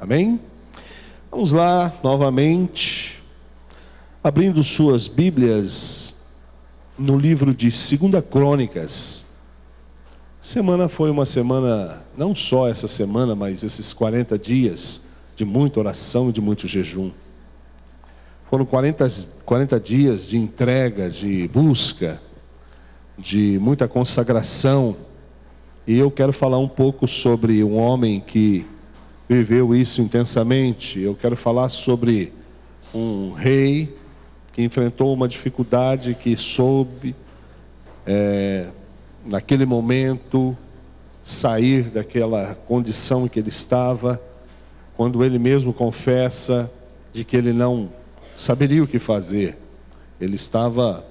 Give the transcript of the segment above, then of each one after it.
Amém? Vamos lá, novamente, abrindo suas Bíblias no livro de 2 Crônicas. Semana foi uma semana, não só essa semana, mas esses 40 dias de muita oração e de muito jejum. Foram 40 dias de entrega, de busca, de muita consagração. E eu quero falar um pouco sobre um homem que viveu isso intensamente. Eu quero falar sobre um rei que enfrentou uma dificuldade, que soube, naquele momento, sair daquela condição em que ele estava, quando ele mesmo confessa de que ele não saberia o que fazer. Ele estava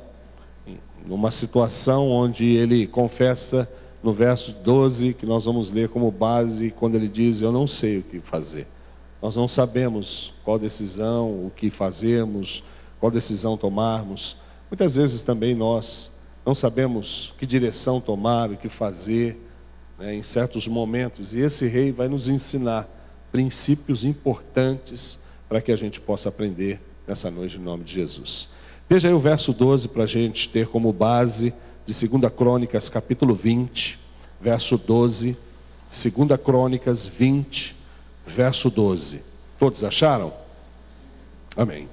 numa situação onde ele confessa no verso 12, que nós vamos ler como base, quando ele diz: eu não sei o que fazer. Nós não sabemos qual decisão, o que fazermos, qual decisão tomarmos. Muitas vezes também nós não sabemos que direção tomar, o que fazer, em certos momentos. E esse rei vai nos ensinar princípios importantes para que a gente possa aprender nessa noite, em nome de Jesus. Veja aí o verso 12 para a gente ter como base de 2 Crônicas, capítulo 20, verso 12. 2 Crônicas 20, verso 12. Todos acharam? Amém.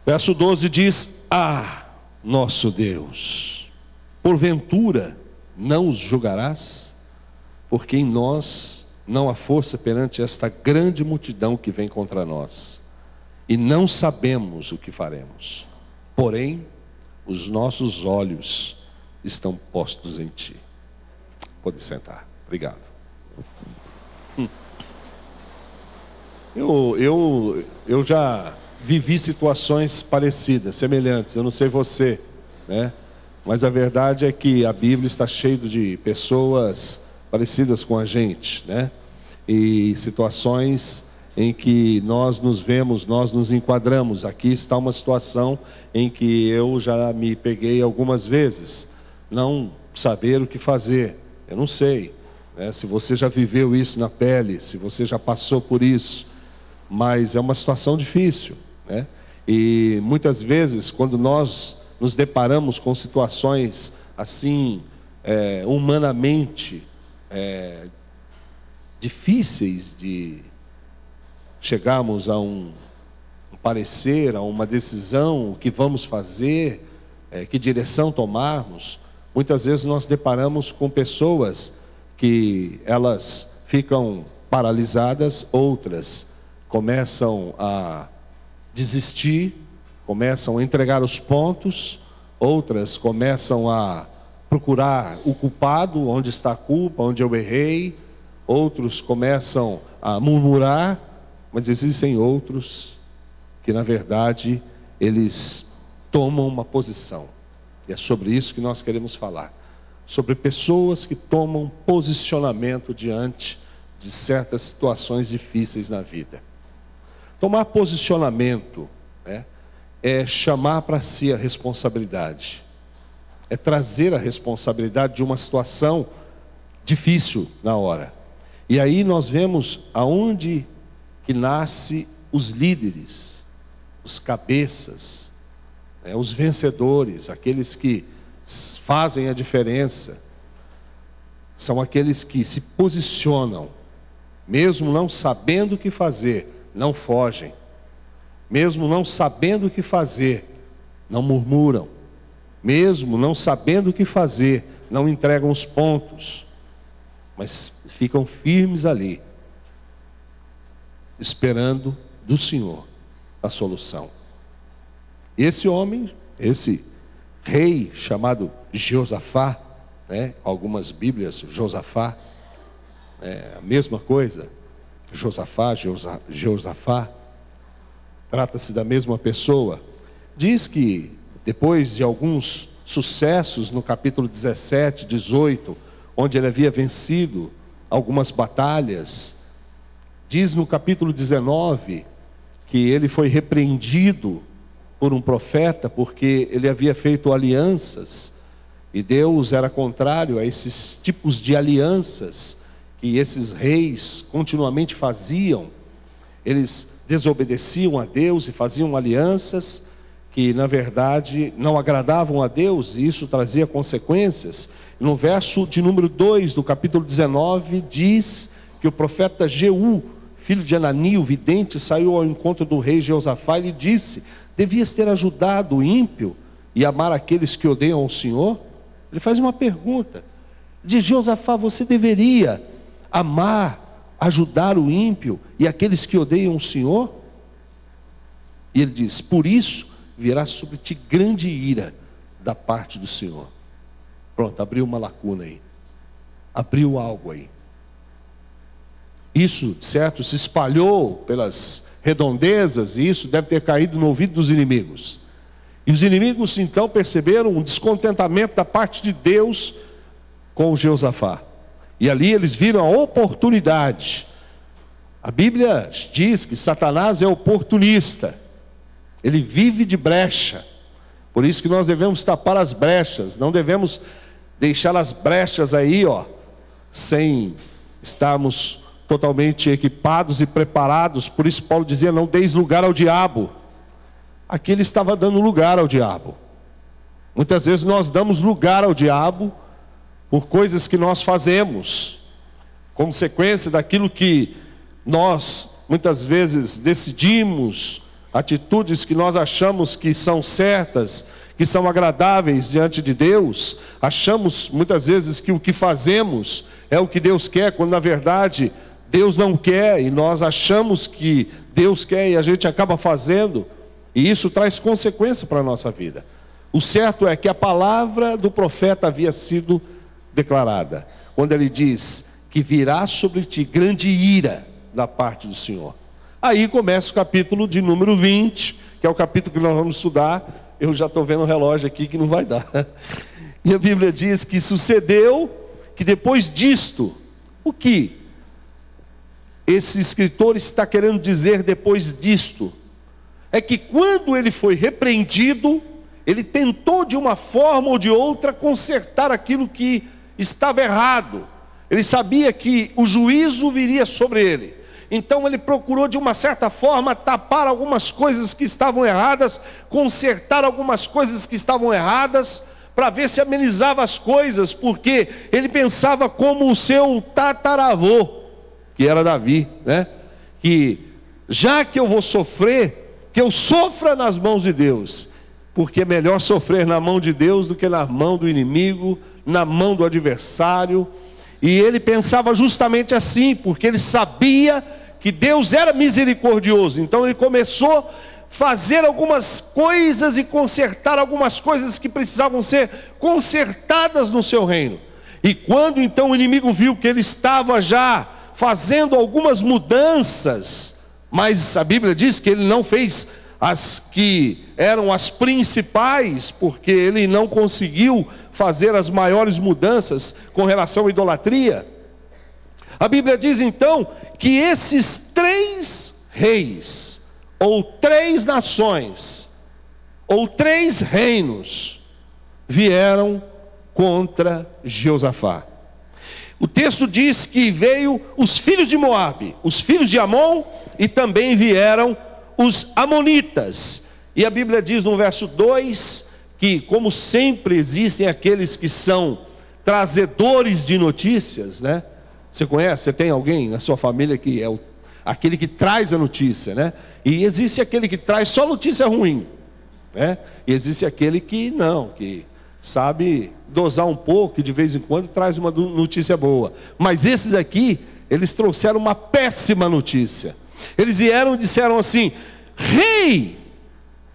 Verso 12 diz: Ah, nosso Deus, porventura não os julgarás? Porque em nós não há força perante esta grande multidão que vem contra nós, e não sabemos o que faremos. Porém, os nossos olhos estão postos em Ti. Pode sentar. Obrigado. Eu já vivi situações parecidas, semelhantes. Eu não sei você, né? Mas a verdade é que a Bíblia está cheia de pessoas parecidas com a gente, né? E situações em que nós nos vemos, nós nos enquadramos. Aqui está uma situação em que eu já me peguei algumas vezes, não saber o que fazer. Eu não sei, né, se você já viveu isso na pele, se você já passou por isso, mas é uma situação difícil, né? E muitas vezes, quando nós nos deparamos com situações assim, humanamente difíceis de chegarmos a um parecer, a uma decisão, o que vamos fazer, que direção tomarmos, muitas vezes nós deparamos com pessoas que elas ficam paralisadas, outras começam a desistir, começam a entregar os pontos, outras começam a procurar o culpado, onde está a culpa, onde eu errei, outros começam a murmurar. Mas existem outros que, na verdade, eles tomam uma posição. E é sobre isso que nós queremos falar. Sobre pessoas que tomam posicionamento diante de certas situações difíceis na vida. Tomar posicionamento, né, é chamar para si a responsabilidade. É trazer a responsabilidade de uma situação difícil na hora. E aí nós vemos aonde que nasce os líderes, os cabeças, os vencedores, aqueles que fazem a diferença. São aqueles que se posicionam, mesmo não sabendo o que fazer, não fogem. Mesmo não sabendo o que fazer, não murmuram. Mesmo não sabendo o que fazer, não entregam os pontos, mas ficam firmes ali, esperando do Senhor a solução. E esse homem, esse rei chamado Josafá, né? Algumas Bíblias, Josafá, a mesma coisa, Josafá, trata-se da mesma pessoa. Diz que depois de alguns sucessos no capítulo 17, 18, onde ele havia vencido algumas batalhas, diz no capítulo 19 que ele foi repreendido por um profeta porque ele havia feito alianças e Deus era contrário a esses tipos de alianças que esses reis continuamente faziam. Eles desobedeciam a Deus e faziam alianças que na verdade não agradavam a Deus, e isso trazia consequências. No verso de número 2 do capítulo 19 diz que o profeta Jeú, filho de Anani, o vidente, saiu ao encontro do rei Jeosafá e lhe disse: devias ter ajudado o ímpio e amar aqueles que odeiam o Senhor? Ele faz uma pergunta, diz: Jeosafá, você deveria amar, ajudar o ímpio e aqueles que odeiam o Senhor? E ele diz: por isso virá sobre ti grande ira da parte do Senhor. Pronto, abriu uma lacuna aí, abriu algo aí. Isso, certo, se espalhou pelas redondezas, e isso deve ter caído no ouvido dos inimigos. E os inimigos então perceberam um descontentamento da parte de Deus com o Jeosafá. E ali eles viram a oportunidade. A Bíblia diz que Satanás é oportunista. Ele vive de brecha. Por isso que nós devemos tapar as brechas. Não devemos deixar as brechas aí, sem estarmos totalmente equipados e preparados. Por isso Paulo dizia: não deis lugar ao diabo. Aqui ele estava dando lugar ao diabo. Muitas vezes nós damos lugar ao diabo por coisas que nós fazemos, consequência daquilo que nós muitas vezes decidimos, atitudes que nós achamos que são certas, que são agradáveis diante de Deus. Achamos muitas vezes que o que fazemos é o que Deus quer, quando na verdade Deus não quer, e nós achamos que Deus quer e a gente acaba fazendo, e isso traz consequência para a nossa vida. O certo é que a palavra do profeta havia sido declarada, quando ele diz que virá sobre ti grande ira da parte do Senhor. Aí começa o capítulo de número 20, que é o capítulo que nós vamos estudar. Eu já estou vendo o relógio aqui que não vai dar. E a Bíblia diz que sucedeu que depois disto, o que esse escritor está querendo dizer depois disto? É que quando ele foi repreendido, ele tentou de uma forma ou de outra consertar aquilo que estava errado. Ele sabia que o juízo viria sobre ele. Então ele procurou de uma certa forma tapar algumas coisas que estavam erradas, consertar algumas coisas que estavam erradas, para ver se amenizava as coisas, porque ele pensava como o seu tataravô, que era Davi, né? Que já que eu vou sofrer, que eu sofra nas mãos de Deus, porque é melhor sofrer na mão de Deus do que na mão do inimigo, na mão do adversário. E ele pensava justamente assim, porque ele sabia que Deus era misericordioso. Então ele começou a fazer algumas coisas e consertar algumas coisas que precisavam ser consertadas no seu reino. E quando então o inimigo viu que ele estava já fazendo algumas mudanças, mas a Bíblia diz que ele não fez as que eram as principais, porque ele não conseguiu fazer as maiores mudanças com relação à idolatria. A Bíblia diz então que esses 3 reis, ou 3 nações, ou 3 reinos, vieram contra Jeosafá. O texto diz que veio os filhos de Moabe, os filhos de Amon, e também vieram os amonitas. E a Bíblia diz no verso 2 que, como sempre existem aqueles que são trazedores de notícias, né? Você conhece? Você tem alguém na sua família que é aquele que traz a notícia, né? E existe aquele que traz só notícia ruim, né? E existe aquele que não, que sabe dosar um pouco, que de vez em quando traz uma notícia boa. Mas esses aqui, eles trouxeram uma péssima notícia. Eles vieram e disseram assim: rei,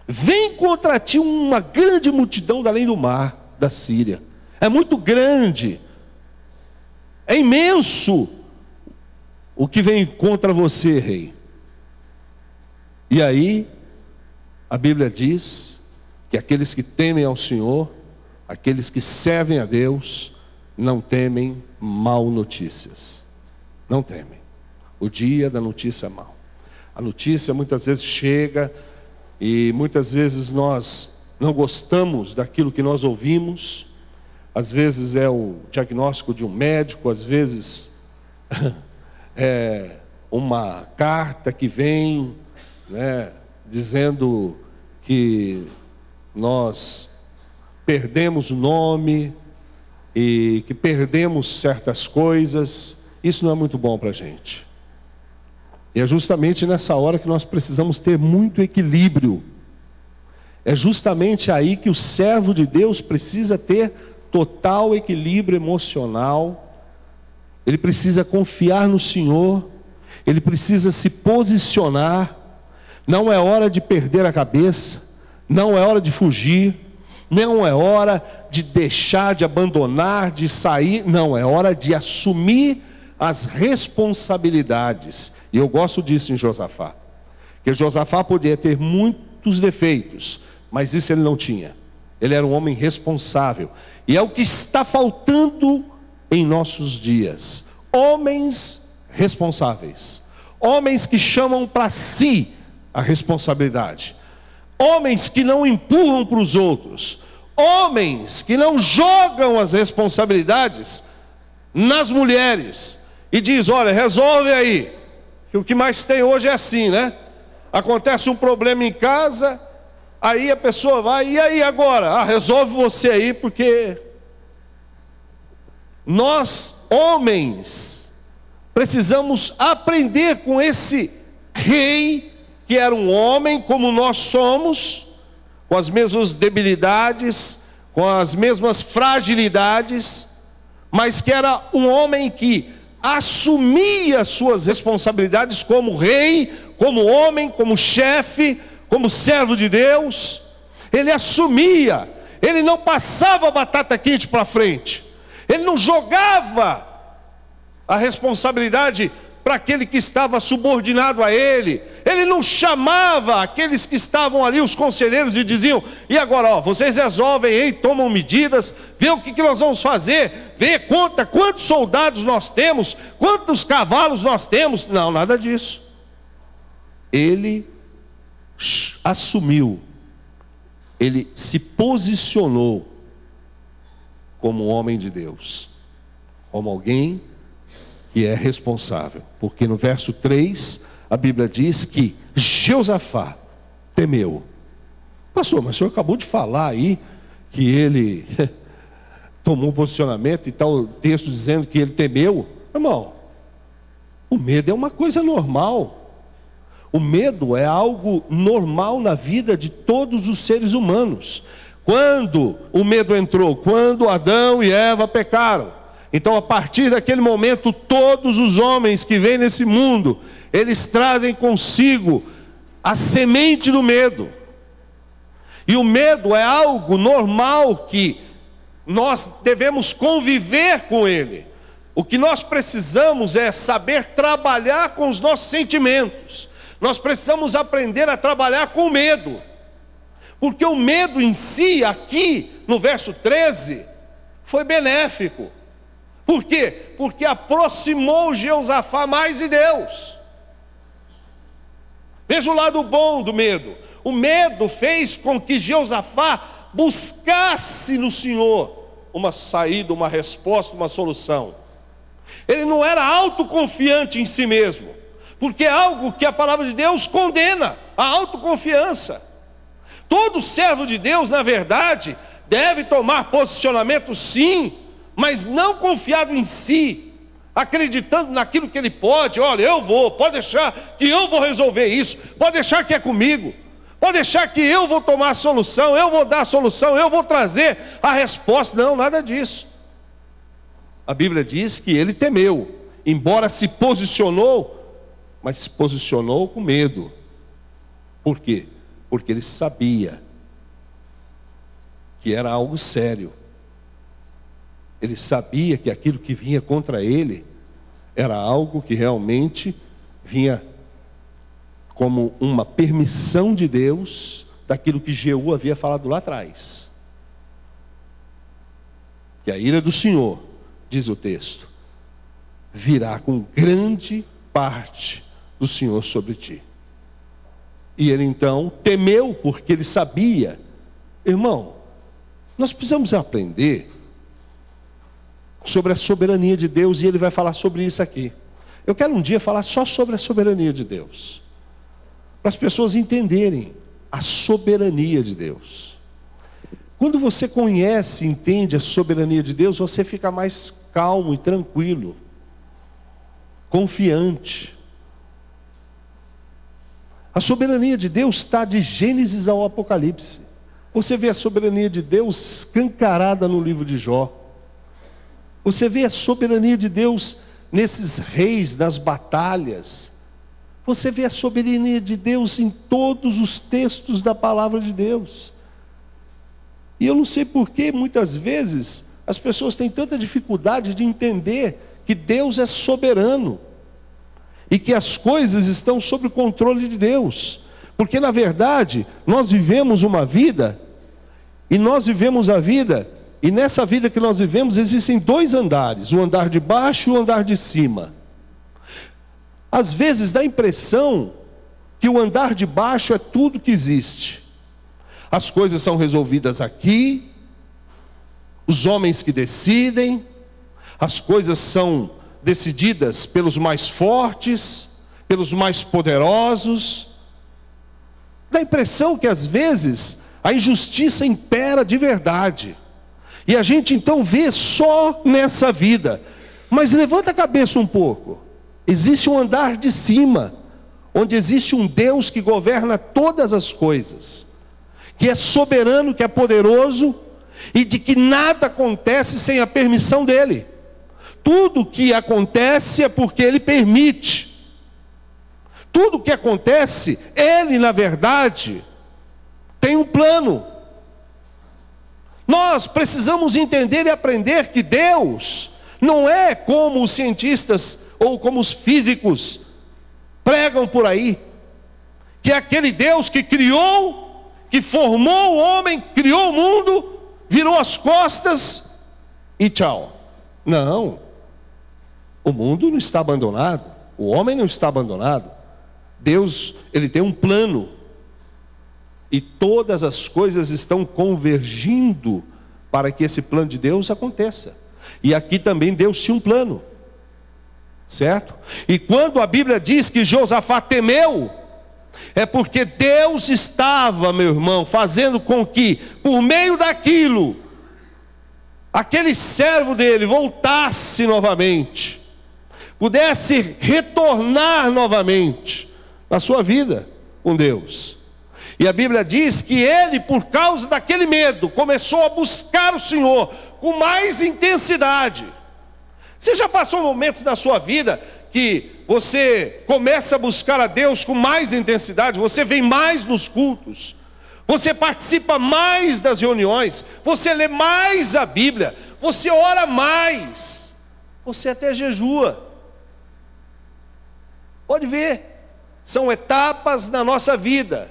vem contra ti uma grande multidão da além do mar, da Síria. É muito grande, é imenso o que vem contra você, rei. E aí, a Bíblia diz que aqueles que temem ao Senhor, aqueles que servem a Deus, não temem mal notícias. Não temem. O dia da notícia mal. A notícia muitas vezes chega e muitas vezes nós não gostamos daquilo que nós ouvimos. Às vezes é o diagnóstico de um médico, às vezes uma carta que vem, né, dizendo que nós perdemos o nome e que perdemos certas coisas. Isso não é muito bom para a gente. E é justamente nessa hora que nós precisamos ter muito equilíbrio. É justamente aí que o servo de Deus precisa ter total equilíbrio emocional. Ele precisa confiar no Senhor. Ele precisa se posicionar. Não é hora de perder a cabeça. Não é hora de fugir. Não é hora de deixar, de abandonar, de sair. Não, é hora de assumir as responsabilidades. E eu gosto disso em Josafá. Porque Josafá podia ter muitos defeitos, mas isso ele não tinha. Ele era um homem responsável. E é o que está faltando em nossos dias. Homens responsáveis. Homens que chamam para si a responsabilidade. Homens que não empurram para os outros. Homens que não jogam as responsabilidades nas mulheres. E diz, olha, resolve aí. Que o que mais tem hoje é assim, né? Acontece um problema em casa, aí a pessoa vai, e aí agora? Ah, resolve você aí, porque nós, homens, precisamos aprender com esse rei, que era um homem como nós somos, com as mesmas debilidades, com as mesmas fragilidades, mas que era um homem que assumia suas responsabilidades como rei, como homem, como chefe, como servo de Deus. Ele assumia, ele não passava a batata quente para frente, ele não jogava a responsabilidade para aquele que estava subordinado a ele, ele não chamava aqueles que estavam ali, os conselheiros, e diziam, e agora, ó, vocês resolvem aí, tomam medidas, vê o que nós vamos fazer, vê, conta quantos soldados nós temos, quantos cavalos nós temos. Não, nada disso. Ele assumiu, ele se posicionou como homem de Deus, como alguém que é responsável, porque no verso 3, a Bíblia diz que Josafá temeu. Pastor, mas o senhor acabou de falar aí, que ele tomou um posicionamento, e tal, o texto dizendo que ele temeu. Irmão, o medo é uma coisa normal, o medo é algo normal na vida de todos os seres humanos. Quando o medo entrou? Quando Adão e Eva pecaram. Então, a partir daquele momento, todos os homens que vêm nesse mundo, eles trazem consigo a semente do medo. E o medo é algo normal que nós devemos conviver com ele. O que nós precisamos é saber trabalhar com os nossos sentimentos. Nós precisamos aprender a trabalhar com o medo. Porque o medo em si, aqui no verso 13, foi benéfico. Por quê? Porque aproximou Josafá mais de Deus. Veja o lado bom do medo. O medo fez com que Josafá buscasse no Senhor uma saída, uma resposta, uma solução. Ele não era autoconfiante em si mesmo, porque é algo que a palavra de Deus condena, a autoconfiança. Todo servo de Deus, na verdade, deve tomar posicionamento, sim, mas não confiado em si, acreditando naquilo que ele pode. Olha, eu vou, pode deixar que eu vou resolver isso, pode deixar que é comigo, pode deixar que eu vou tomar a solução, eu vou dar a solução, eu vou trazer a resposta. Não, nada disso. A Bíblia diz que ele temeu, embora se posicionou, mas se posicionou com medo. Por quê? Porque ele sabia que era algo sério. Ele sabia que aquilo que vinha contra ele era algo que realmente vinha como uma permissão de Deus daquilo que Jeú havia falado lá atrás. Que a ira do Senhor, diz o texto, virá com grande parte do Senhor sobre ti. E ele então temeu, porque ele sabia. Irmão, nós precisamos aprender sobre a soberania de Deus, e ele vai falar sobre isso aqui. Eu quero um dia falar só sobre a soberania de Deus, para as pessoas entenderem a soberania de Deus. Quando você conhece e entende a soberania de Deus, você fica mais calmo e tranquilo, confiante. A soberania de Deus está de Gênesis ao Apocalipse. Você vê a soberania de Deus escancarada no livro de Jó. Você vê a soberania de Deus nesses reis, nas batalhas. Você vê a soberania de Deus em todos os textos da palavra de Deus. E eu não sei por que muitas vezes as pessoas têm tanta dificuldade de entender que Deus é soberano e que as coisas estão sob o controle de Deus. Porque na verdade nós vivemos uma vida, e nós vivemos a vida, e nessa vida que nós vivemos existem dois andares, o andar de baixo e o andar de cima. Às vezes dá a impressão que o andar de baixo é tudo que existe. As coisas são resolvidas aqui, os homens que decidem, as coisas são decididas pelos mais fortes, pelos mais poderosos. Dá a impressão que às vezes a injustiça impera de verdade. E a gente então vê só nessa vida. Mas levanta a cabeça um pouco. Existe um andar de cima, onde existe um Deus que governa todas as coisas, que é soberano, que é poderoso, e de que nada acontece sem a permissão dele. Tudo que acontece é porque ele permite. Tudo o que acontece, ele na verdade tem um plano. Nós precisamos entender e aprender que Deus não é como os cientistas ou como os físicos pregam por aí, que é aquele Deus que criou, que formou o homem, criou o mundo, virou as costas e tchau. Não, o mundo não está abandonado, o homem não está abandonado. Deus, ele tem um plano, e todas as coisas estão convergindo para que esse plano de Deus aconteça. E aqui também Deus tinha um plano, certo? E quando a Bíblia diz que Josafá temeu, é porque Deus estava, meu irmão, fazendo com que, por meio daquilo, aquele servo dele voltasse novamente, pudesse retornar novamente na sua vida com Deus. E a Bíblia diz que ele, por causa daquele medo, começou a buscar o Senhor com mais intensidade. Você já passou momentos na sua vida que você começa a buscar a Deus com mais intensidade? Você vem mais nos cultos, você participa mais das reuniões, você lê mais a Bíblia, você ora mais, você até jejua. Pode ver, são etapas na nossa vida.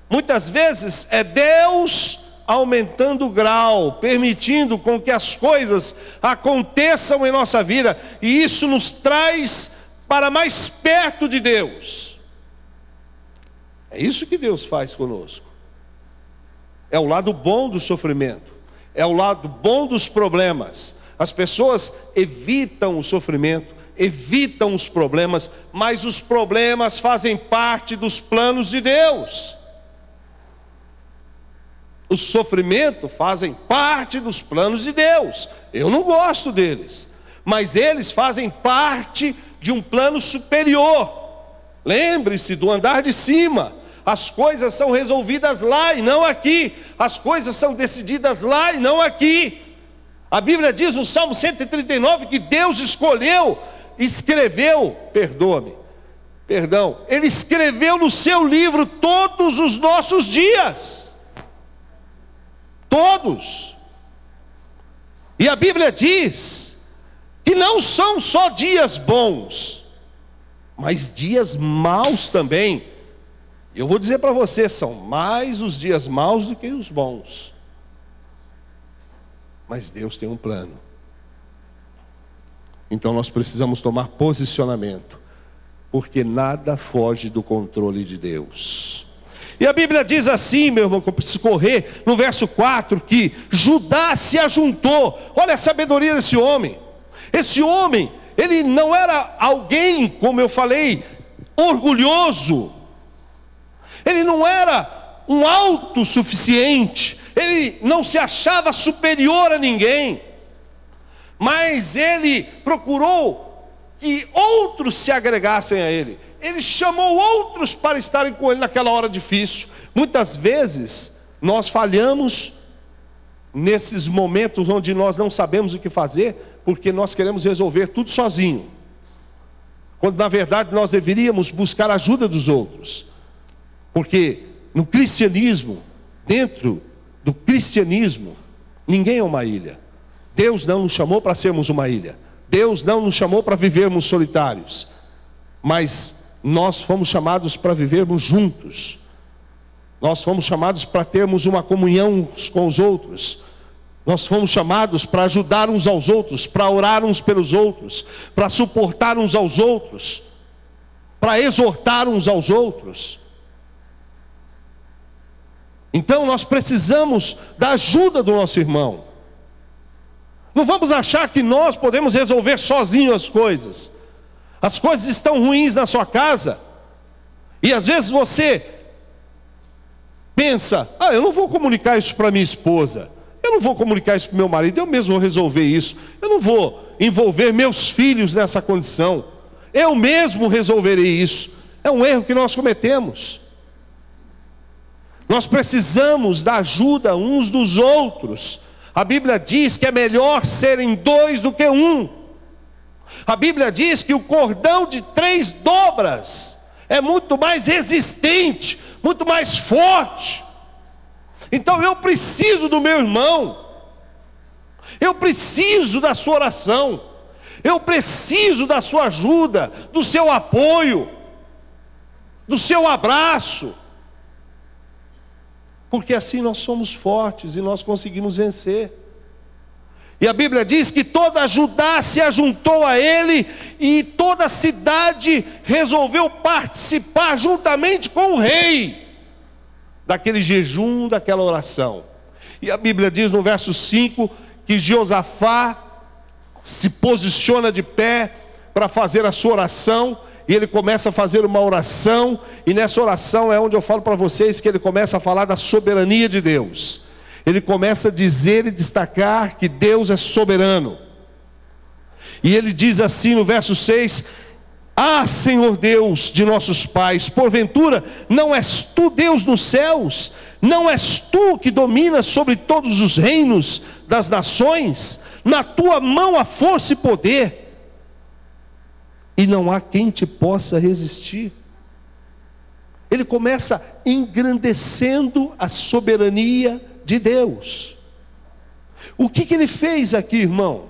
Muitas vezes é Deus aumentando o grau, permitindo com que as coisas aconteçam em nossa vida, e isso nos traz para mais perto de Deus. É isso que Deus faz conosco. É o lado bom do sofrimento, é o lado bom dos problemas. As pessoas evitam o sofrimento, evitam os problemas, mas os problemas fazem parte dos planos de Deus. O sofrimento fazem parte dos planos de Deus. Eu não gosto deles, mas eles fazem parte de um plano superior. Lembre-se do andar de cima. As coisas são resolvidas lá e não aqui. As coisas são decididas lá e não aqui. A Bíblia diz no Salmo 139 que Deus Ele escreveu no seu livro todos os nossos dias. Todos. E a Bíblia diz que não são só dias bons, mas dias maus também. Eu vou dizer para você, são mais os dias maus do que os bons. Mas Deus tem um plano. Então nós precisamos tomar posicionamento, porque nada foge do controle de Deus. E a Bíblia diz assim, meu irmão, que eu preciso correr, no verso 4, que Judá se ajuntou. Olha a sabedoria desse homem. Esse homem, ele não era alguém, como eu falei, orgulhoso. Ele não era um autossuficiente. Ele não se achava superior a ninguém. Mas ele procurou que outros se agregassem a ele. Ele chamou outros para estarem com ele naquela hora difícil. Muitas vezes nós falhamos nesses momentos onde nós não sabemos o que fazer, porque nós queremos resolver tudo sozinho, quando na verdade nós deveríamos buscar a ajuda dos outros. Porque no cristianismo, dentro do cristianismo, ninguém é uma ilha. Deus não nos chamou para sermos uma ilha. Deus não nos chamou para vivermos solitários. Mas nós fomos chamados para vivermos juntos. Nós fomos chamados para termos uma comunhão uns com os outros. Nós fomos chamados para ajudar uns aos outros, para orar uns pelos outros, para suportar uns aos outros, para exortar uns aos outros. Então nós precisamos da ajuda do nosso irmão. Não vamos achar que nós podemos resolver sozinhos as coisas. As coisas estão ruins na sua casa, e às vezes você pensa: eu não vou comunicar isso para minha esposa, eu não vou comunicar isso para o meu marido, eu mesmo vou resolver isso, eu não vou envolver meus filhos nessa condição, eu mesmo resolverei isso. É um erro que nós cometemos. Nós precisamos da ajuda uns dos outros. A Bíblia diz que é melhor serem 2 do que 1. A Bíblia diz que o cordão de 3 dobras é muito mais resistente, muito mais forte. Então eu preciso do meu irmão, eu preciso da sua oração, eu preciso da sua ajuda, do seu apoio, do seu abraço, porque assim nós somos fortes e nós conseguimos vencer. E a Bíblia diz que toda Judá se ajuntou a ele, e toda a cidade resolveu participar juntamente com o rei daquele jejum, daquela oração. E a Bíblia diz no verso 5 que Josafá se posiciona de pé para fazer a sua oração, e ele começa a fazer uma oração, e nessa oração é onde eu falo para vocês que ele começa a falar da soberania de Deus. Ele começa a dizer e destacar que Deus é soberano. E ele diz assim no verso 6: Senhor Deus de nossos pais, porventura não és tu Deus nos céus? Não és tu que dominas sobre todos os reinos das nações? Na tua mão há força e poder, e não há quem te possa resistir. Ele começa engrandecendo a soberania de Deus. O que ele fez aqui, irmão?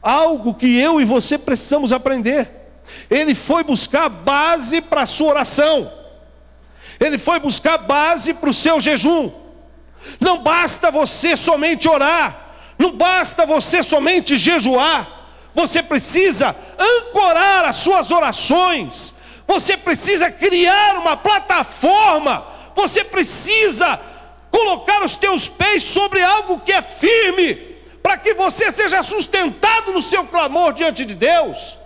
Algo que eu e você precisamos aprender. Ele foi buscar base para a sua oração. Ele foi buscar base para o seu jejum. Não basta você somente orar, não basta você somente jejuar. Você precisa ancorar as suas orações. Você precisa criar uma plataforma. Você precisa colocar os teus pés sobre algo que é firme, para que você seja sustentado no seu clamor diante de Deus.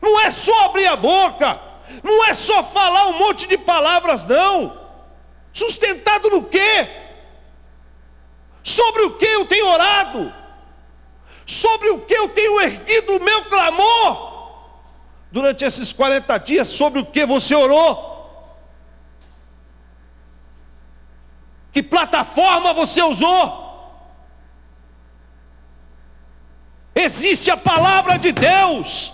Não é só abrir a boca, não é só falar um monte de palavras, não. Sustentado no quê? Sobre o que eu tenho orado? Sobre o que eu tenho erguido o meu clamor? Durante esses 40 dias, sobre o que você orou? Que plataforma você usou? Existe a palavra de Deus,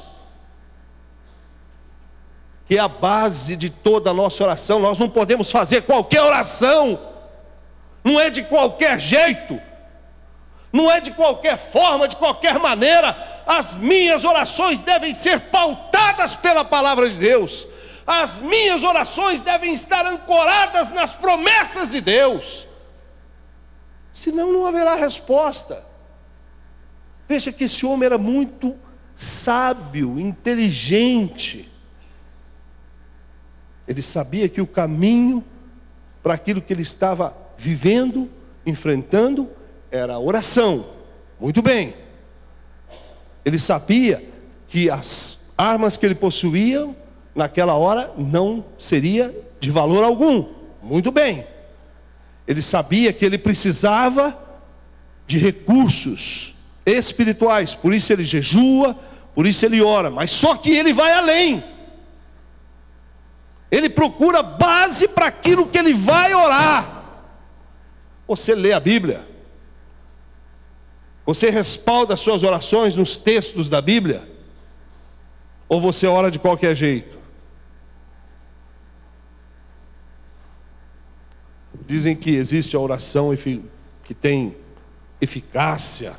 que é a base de toda a nossa oração. Nós não podemos fazer qualquer oração, não é de qualquer jeito, não é de qualquer forma, de qualquer maneira. As minhas orações devem ser pautadas pela palavra de Deus. As minhas orações devem estar ancoradas nas promessas de Deus, senão não haverá resposta. Veja que esse homem era muito sábio, inteligente. Ele sabia que o caminho para aquilo que ele estava vivendo, enfrentando, era a oração. Muito bem. Ele sabia que as armas que ele possuía naquela hora não seria de valor algum. Muito bem. Ele sabia que ele precisava de recursos espirituais, por isso ele jejua, por isso ele ora, mas só que ele vai além. Ele procura base para aquilo que ele vai orar. Você lê a Bíblia? Você respalda as suas orações nos textos da Bíblia? Ou você ora de qualquer jeito? Dizem que existe a oração que tem eficácia,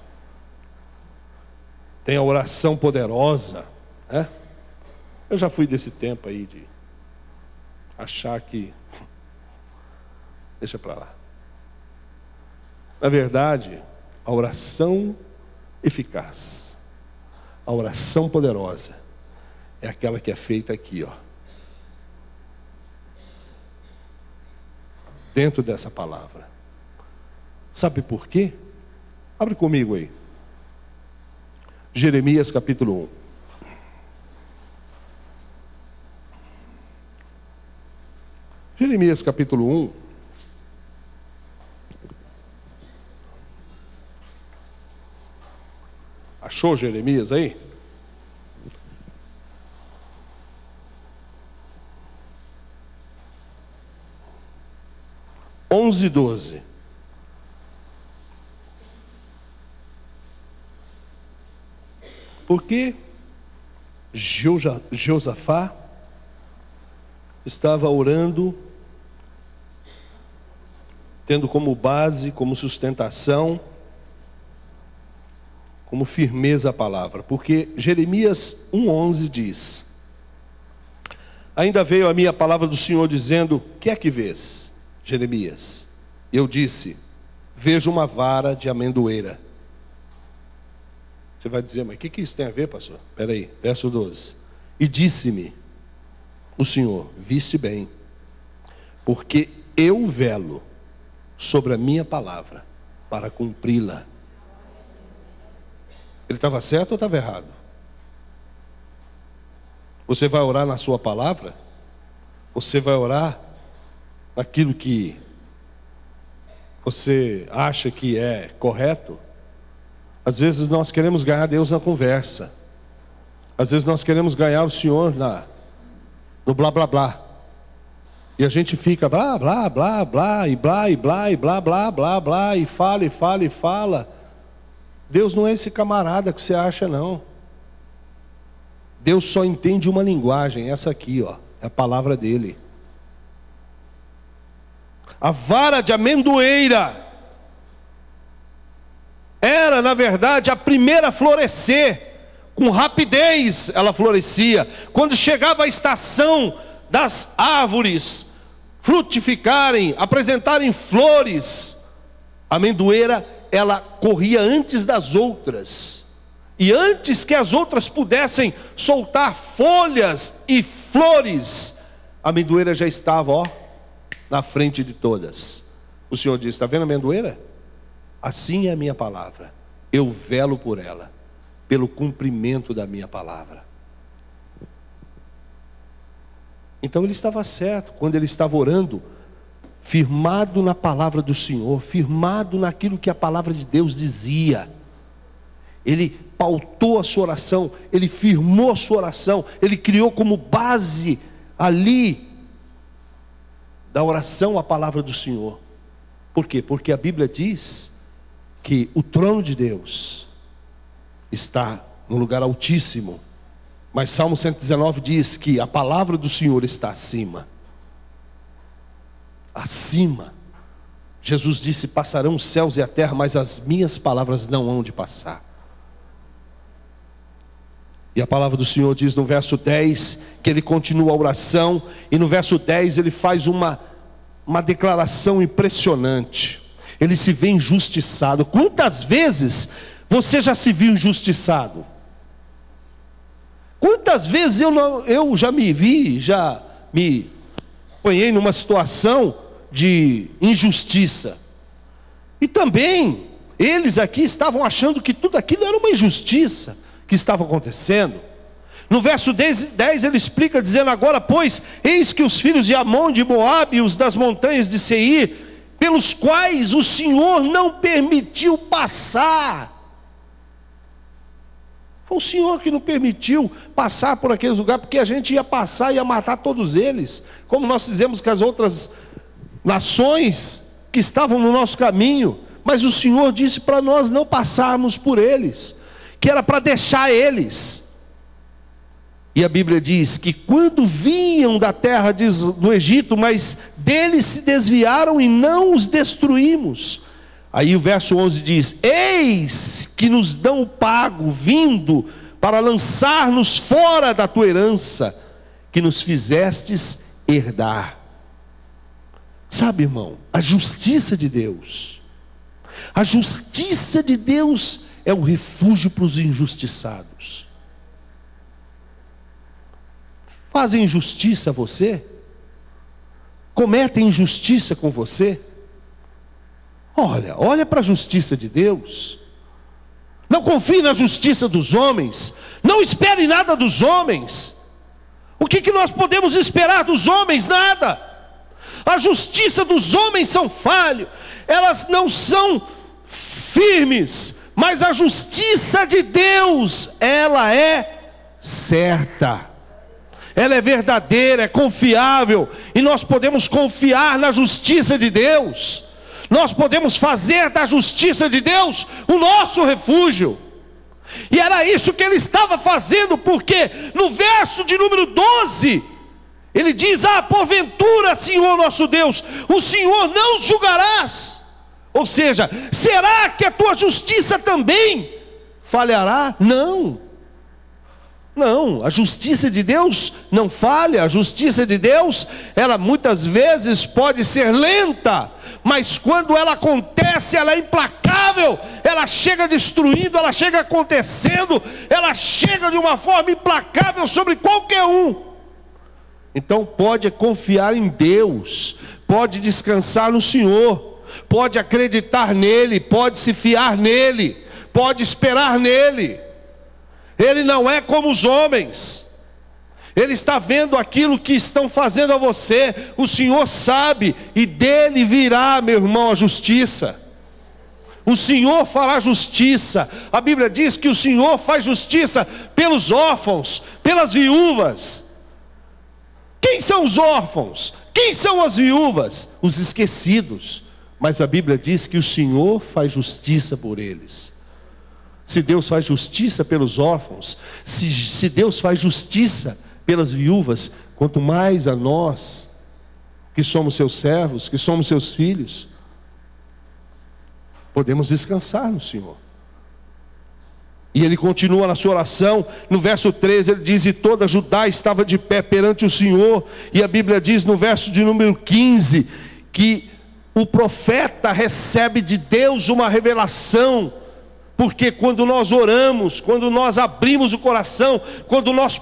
tem a oração poderosa, né? Eu já fui desse tempo aí de achar que deixa para lá. Na verdade, a oração eficaz, a oração poderosa é aquela que é feita aqui, ó, dentro dessa palavra. Sabe por quê? Abre comigo aí. Jeremias capítulo 1. Jeremias capítulo 1. Achou Jeremias aí? Onze, 12. Porque Josafá estava orando, tendo como base, como sustentação, como firmeza a palavra. Porque Jeremias 1,11 diz: ainda veio a minha palavra do Senhor dizendo: que é que vês, Jeremias? Eu disse: vejo uma vara de amendoeira. Você vai dizer, mas o que isso tem a ver, pastor? Espera aí, verso 12. E disse-me o Senhor: viste bem, porque eu velo sobre a minha palavra para cumpri-la. Ele estava certo ou estava errado? Você vai orar na sua palavra? Você vai orar naquilo que você acha que é correto? Às vezes nós queremos ganhar Deus na conversa. Às vezes nós queremos ganhar o Senhor no blá blá blá. E a gente fica blá blá blá blá e blá e blá e blá blá blá blá e fala e fala e fala. Deus não é esse camarada que você acha, não. Deus só entende uma linguagem, essa aqui, ó, é a palavra dele. A vara de amendoeira era, na verdade, a primeira a florescer. Com rapidez ela florescia. Quando chegava a estação das árvores frutificarem, apresentarem flores, a amendoeira, ela corria antes das outras. E antes que as outras pudessem soltar folhas e flores, a amendoeira já estava, ó, na frente de todas. O Senhor diz: está vendo a amendoeira? Assim é a minha palavra, eu velo por ela, pelo cumprimento da minha palavra. Então ele estava certo quando ele estava orando, firmado na palavra do Senhor, firmado naquilo que a palavra de Deus dizia. Ele pautou a sua oração, ele firmou a sua oração, ele criou como base ali da oração a palavra do Senhor. Por quê? Porque a Bíblia diz que o trono de Deus está no lugar altíssimo, mas Salmo 119 diz que a palavra do Senhor está acima. Acima. Jesus disse: passarão os céus e a terra, mas as minhas palavras não hão de passar. E a palavra do Senhor diz no verso 10 que ele continua a oração, e no verso 10 ele faz uma declaração impressionante. Ele se vê injustiçado. Quantas vezes você já se viu injustiçado? Quantas vezes eu já me vi, já me ponhei numa situação de injustiça? E também eles aqui estavam achando que tudo aquilo era uma injustiça, que estava acontecendo. No verso 10 ele explica, dizendo: agora pois, eis que os filhos de Amon, de Moabe e os das montanhas de Seir, pelos quais o Senhor não permitiu passar. Foi o Senhor que não permitiu passar por aqueles lugares, porque a gente ia passar e ia matar todos eles, como nós fizemos com as outras nações que estavam no nosso caminho. Mas o Senhor disse para nós não passarmos por eles, que era para deixar eles. E a Bíblia diz que quando vinham da terra do Egito, mas deles se desviaram e não os destruímos. Aí o verso 11 diz: eis que nos dão o pago, vindo para lançar-nos fora da tua herança, que nos fizestes herdar. Sabe, irmão, a justiça de Deus, a justiça de Deus é o refúgio para os injustiçados. Fazem injustiça a você? Cometem injustiça com você? Olha para a justiça de Deus. Não confie na justiça dos homens. Não espere nada dos homens. O que nós podemos esperar dos homens? Nada. A justiça dos homens são falhas, elas não são firmes, mas a justiça de Deus, ela é certa. Ela é verdadeira, é confiável, e nós podemos confiar na justiça de Deus. Nós podemos fazer da justiça de Deus o nosso refúgio. E era isso que ele estava fazendo, porque no verso de número 12, ele diz: porventura, Senhor nosso Deus, o Senhor não julgarás? Ou seja, será que a tua justiça também falhará? Não, a justiça de Deus não falha. A justiça de Deus, ela muitas vezes pode ser lenta, mas quando ela acontece, ela é implacável. Ela chega destruindo, ela chega acontecendo, ela chega de uma forma implacável sobre qualquer um. Então pode confiar em Deus, pode descansar no Senhor, pode acreditar nele, pode se fiar nele, pode esperar nele. Ele não é como os homens. Ele está vendo aquilo que estão fazendo a você. O Senhor sabe, e dele virá, meu irmão, a justiça. O Senhor fará justiça. A Bíblia diz que o Senhor faz justiça pelos órfãos, pelas viúvas. Quem são os órfãos? Quem são as viúvas? Os esquecidos. Mas a Bíblia diz que o Senhor faz justiça por eles. Se Deus faz justiça pelos órfãos, se Deus faz justiça pelas viúvas, quanto mais a nós, que somos seus servos, que somos seus filhos, podemos descansar no Senhor. E ele continua na sua oração, no verso 13, ele diz: e toda Judá estava de pé perante o Senhor. E a Bíblia diz no verso de número 15, que o profeta recebe de Deus uma revelação. Porque quando nós oramos, quando nós abrimos o coração, quando nós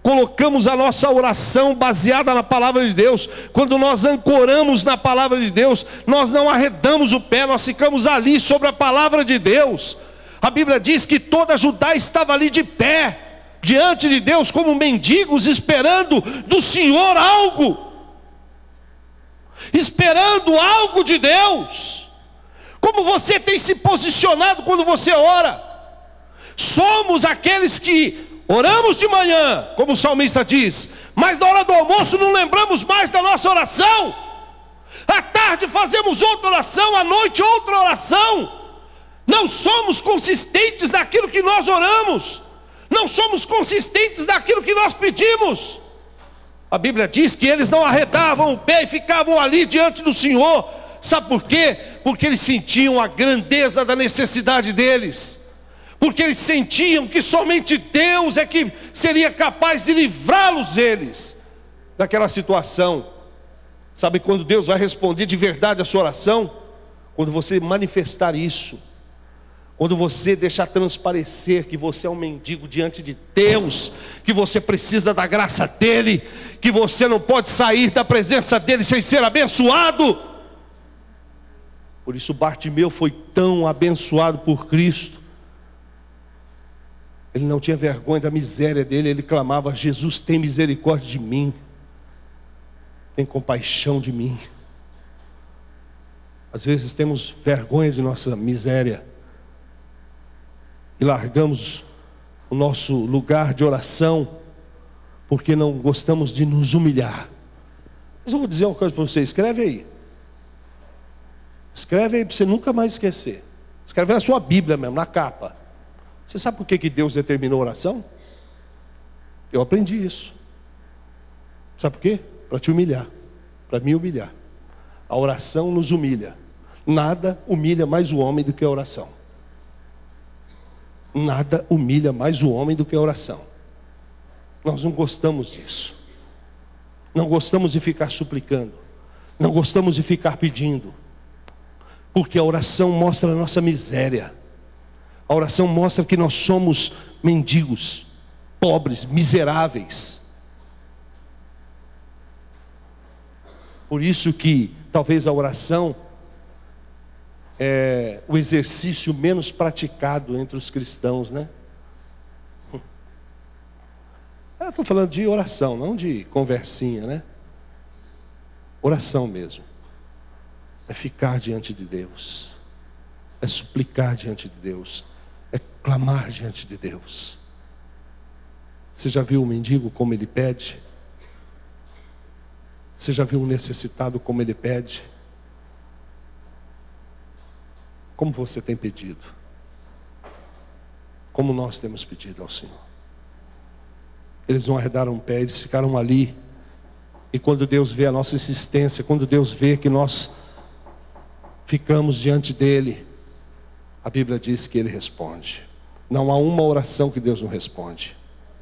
colocamos a nossa oração baseada na palavra de Deus, quando nós ancoramos na palavra de Deus, nós não arredamos o pé, nós ficamos ali sobre a palavra de Deus. A Bíblia diz que toda Judá estava ali de pé, diante de Deus, como mendigos, esperando do Senhor algo, esperando algo de Deus. Como você tem se posicionado quando você ora? Somos aqueles que oramos de manhã, como o salmista diz, mas na hora do almoço não lembramos mais da nossa oração. À tarde fazemos outra oração, à noite outra oração. Não somos consistentes naquilo que nós oramos, não somos consistentes naquilo que nós pedimos. A Bíblia diz que eles não arredavam o pé e ficavam ali diante do Senhor. Sabe por quê? Porque eles sentiam a grandeza da necessidade deles, porque eles sentiam que somente Deus é que seria capaz de livrá-los eles daquela situação. Sabe quando Deus vai responder de verdade a sua oração? Quando você manifestar isso, quando você deixar transparecer que você é um mendigo diante de Deus, que você precisa da graça dEle, que você não pode sair da presença dEle sem ser abençoado. Por isso Bartimeu foi tão abençoado por Cristo. Ele não tinha vergonha da miséria dele. Ele clamava: Jesus, tem misericórdia de mim, tem compaixão de mim. Às vezes temos vergonha de nossa miséria e largamos o nosso lugar de oração porque não gostamos de nos humilhar. Mas eu vou dizer uma coisa para você: escreve aí. Escreve aí para você nunca mais esquecer. Escreve na sua Bíblia mesmo, na capa. Você sabe por que Deus determinou a oração? Eu aprendi isso. Sabe por quê? Para te humilhar, para me humilhar. A oração nos humilha. Nada humilha mais o homem do que a oração. Nada humilha mais o homem do que a oração. Nós não gostamos disso. Não gostamos de ficar suplicando. Não gostamos de ficar pedindo. Porque a oração mostra a nossa miséria. A oração mostra que nós somos mendigos, pobres, miseráveis. Por isso que talvez a oração é o exercício menos praticado entre os cristãos, né? Eu estou falando de oração, não de conversinha, né? Oração mesmo. É ficar diante de Deus. É suplicar diante de Deus. É clamar diante de Deus. Você já viu o mendigo como ele pede? Você já viu o necessitado como ele pede? Como você tem pedido? Como nós temos pedido ao Senhor? Eles não arredaram o pé, eles ficaram ali. E quando Deus vê a nossa insistência, quando Deus vê que nós ficamos diante dele, a Bíblia diz que ele responde. Não há uma oração que Deus não responde.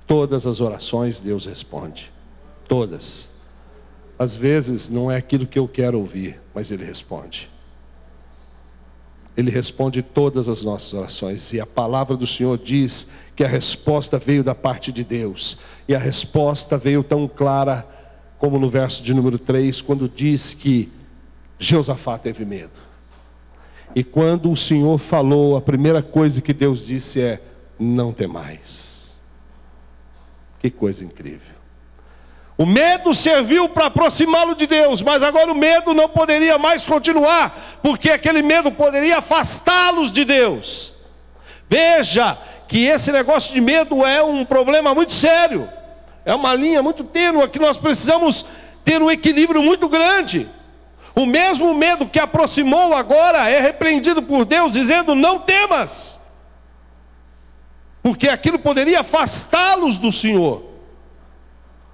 Todas as orações Deus responde. Todas. Às vezes não é aquilo que eu quero ouvir, mas ele responde. Ele responde todas as nossas orações. E a palavra do Senhor diz que a resposta veio da parte de Deus. E a resposta veio tão clara como no verso de número 3, quando diz que Jeosafá teve medo. E quando o Senhor falou, a primeira coisa que Deus disse é: não temais. Que coisa incrível. O medo serviu para aproximá-lo de Deus, mas agora o medo não poderia mais continuar, porque aquele medo poderia afastá-los de Deus. Veja que esse negócio de medo é um problema muito sério, é uma linha muito tênue, que nós precisamos ter um equilíbrio muito grande. O mesmo medo que aproximou agora é repreendido por Deus, dizendo: não temas, porque aquilo poderia afastá-los do Senhor.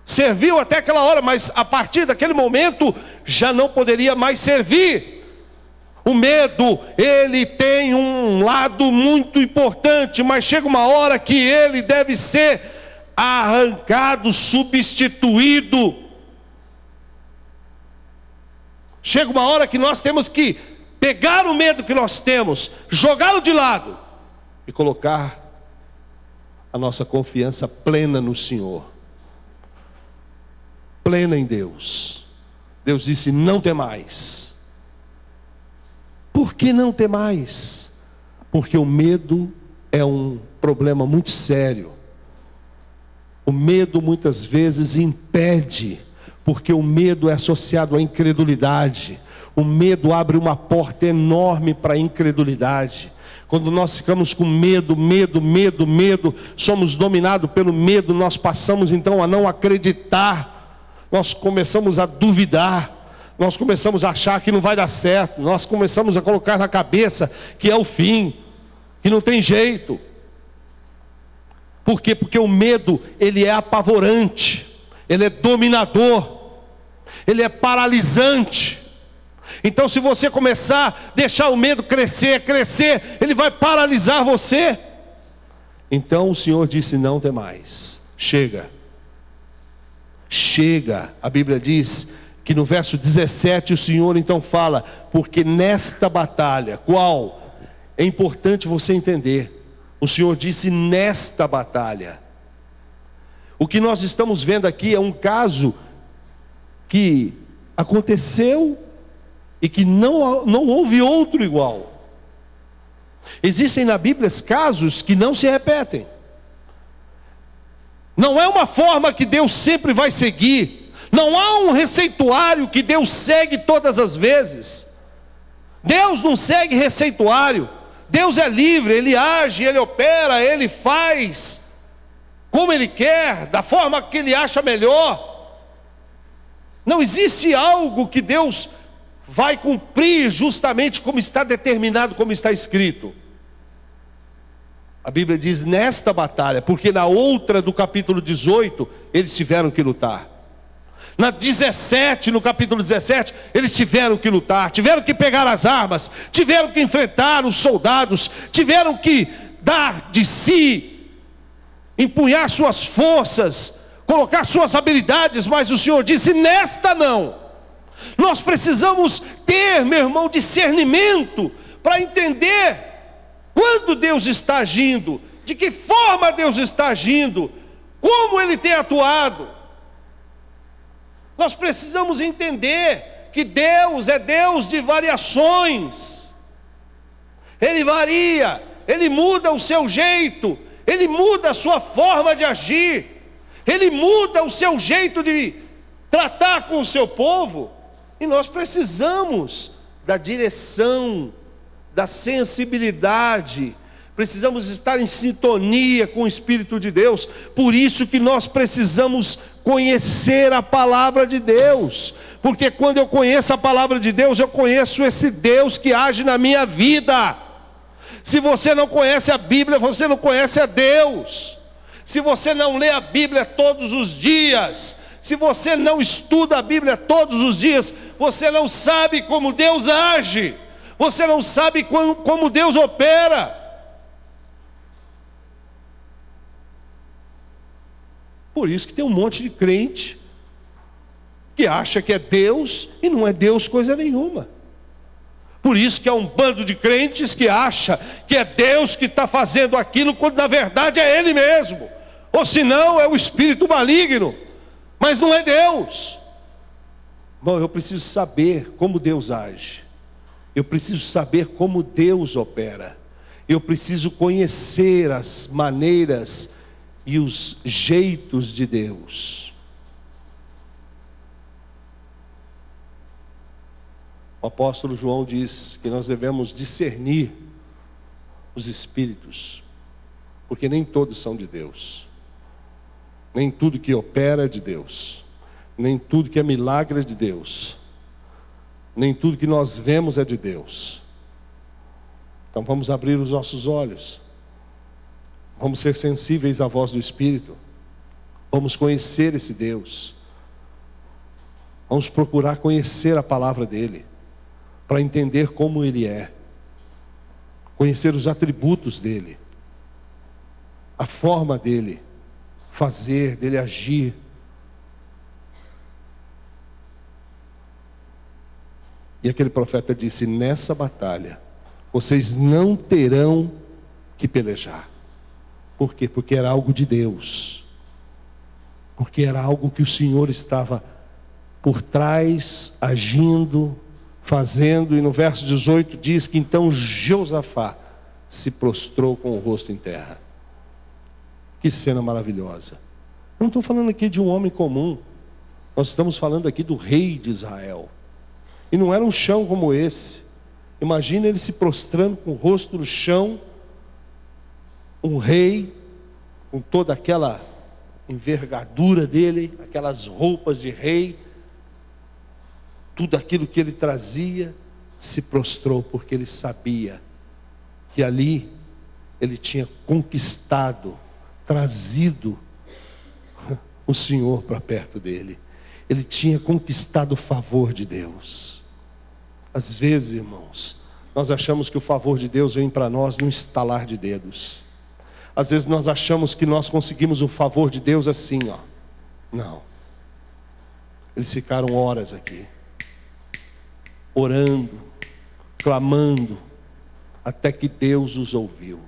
Serviu até aquela hora, mas a partir daquele momento já não poderia mais servir. O medo, ele tem um lado muito importante, mas chega uma hora que ele deve ser arrancado, substituído. Chega uma hora que nós temos que pegar o medo que nós temos, jogá-lo de lado e colocar a nossa confiança plena no Senhor. Plena em Deus. Deus disse: não temais. Por que não temais? Porque o medo é um problema muito sério. O medo muitas vezes impede, porque o medo é associado à incredulidade. O medo abre uma porta enorme para a incredulidade. Quando nós ficamos com medo, somos dominados pelo medo, nós passamos então a não acreditar. Nós começamos a duvidar, nós começamos a achar que não vai dar certo, nós começamos a colocar na cabeça que é o fim, que não tem jeito. Por quê? Porque o medo, ele é apavorante, ele é dominador, ele é paralisante. Então, se você começar a deixar o medo crescer, ele vai paralisar você. Então o Senhor disse: não temais, chega. Chega. A Bíblia diz que no verso 17 o Senhor então fala: porque nesta batalha, qual? É importante você entender. O Senhor disse: nesta batalha. O que nós estamos vendo aqui é um caso que aconteceu e que não houve outro igual. Existem na Bíblia casos que não se repetem. Não é uma forma que Deus sempre vai seguir. Não há um receituário que Deus segue todas as vezes. Deus não segue receituário. Deus é livre, Ele age, Ele opera, Ele faz como Ele quer, da forma que Ele acha melhor. Não existe algo que Deus vai cumprir justamente como está determinado, como está escrito. A Bíblia diz nesta batalha, porque na outra do capítulo 18, eles tiveram que lutar. Na 17, no capítulo 17, eles tiveram que lutar, tiveram que pegar as armas, tiveram que enfrentar os soldados, tiveram que dar de si, empunhar suas forças, colocar suas habilidades, mas o Senhor disse, nesta não. Nós precisamos ter, meu irmão, discernimento, para entender quando Deus está agindo, de que forma Deus está agindo, como Ele tem atuado. Nós precisamos entender que Deus é Deus de variações. Ele varia, Ele muda o seu jeito, Ele muda a sua forma de agir, Ele muda o seu jeito de tratar com o seu povo. E nós precisamos da direção, da sensibilidade, precisamos estar em sintonia com o Espírito de Deus. Por isso que nós precisamos conhecer a palavra de Deus, porque quando eu conheço a palavra de Deus, eu conheço esse Deus que age na minha vida. Se você não conhece a Bíblia, você não conhece a Deus. Se você não lê a Bíblia todos os dias, se você não estuda a Bíblia todos os dias, você não sabe como Deus age, você não sabe como Deus opera. Por isso que tem um monte de crente que acha que é Deus e não é Deus coisa nenhuma. Por isso que é um bando de crentes que acha que é Deus que está fazendo aquilo, quando na verdade é Ele mesmo, ou se não é o espírito maligno, mas não é Deus. Bom, eu preciso saber como Deus age, eu preciso saber como Deus opera, eu preciso conhecer as maneiras e os jeitos de Deus. O apóstolo João diz que nós devemos discernir os espíritos, porque nem todos são de Deus, nem tudo que opera é de Deus, nem tudo que é milagre é de Deus, nem tudo que nós vemos é de Deus. Então vamos abrir os nossos olhos, vamos ser sensíveis à voz do Espírito, vamos conhecer esse Deus, vamos procurar conhecer a palavra dEle, para entender como Ele é, conhecer os atributos dEle, a forma dEle fazer, dEle agir. E aquele profeta disse, nessa batalha, vocês não terão que pelejar. Por quê? Porque era algo de Deus, porque era algo que o Senhor estava por trás, agindo, fazendo. E no verso 18 diz que então Josafá se prostrou com o rosto em terra. Que cena maravilhosa. Não estou falando aqui de um homem comum, nós estamos falando aqui do rei de Israel. E não era um chão como esse. Imagina ele se prostrando com o rosto no chão, um rei, com toda aquela envergadura dele, aquelas roupas de rei, tudo aquilo que ele trazia, se prostrou, porque ele sabia que ali ele tinha conquistado, trazido o Senhor para perto dele. Ele tinha conquistado o favor de Deus. Às vezes, irmãos, nós achamos que o favor de Deus vem para nós num estalar de dedos. Às vezes nós achamos que nós conseguimos o favor de Deus assim, ó. Não. Eles ficaram horas aqui, orando, clamando, até que Deus os ouviu,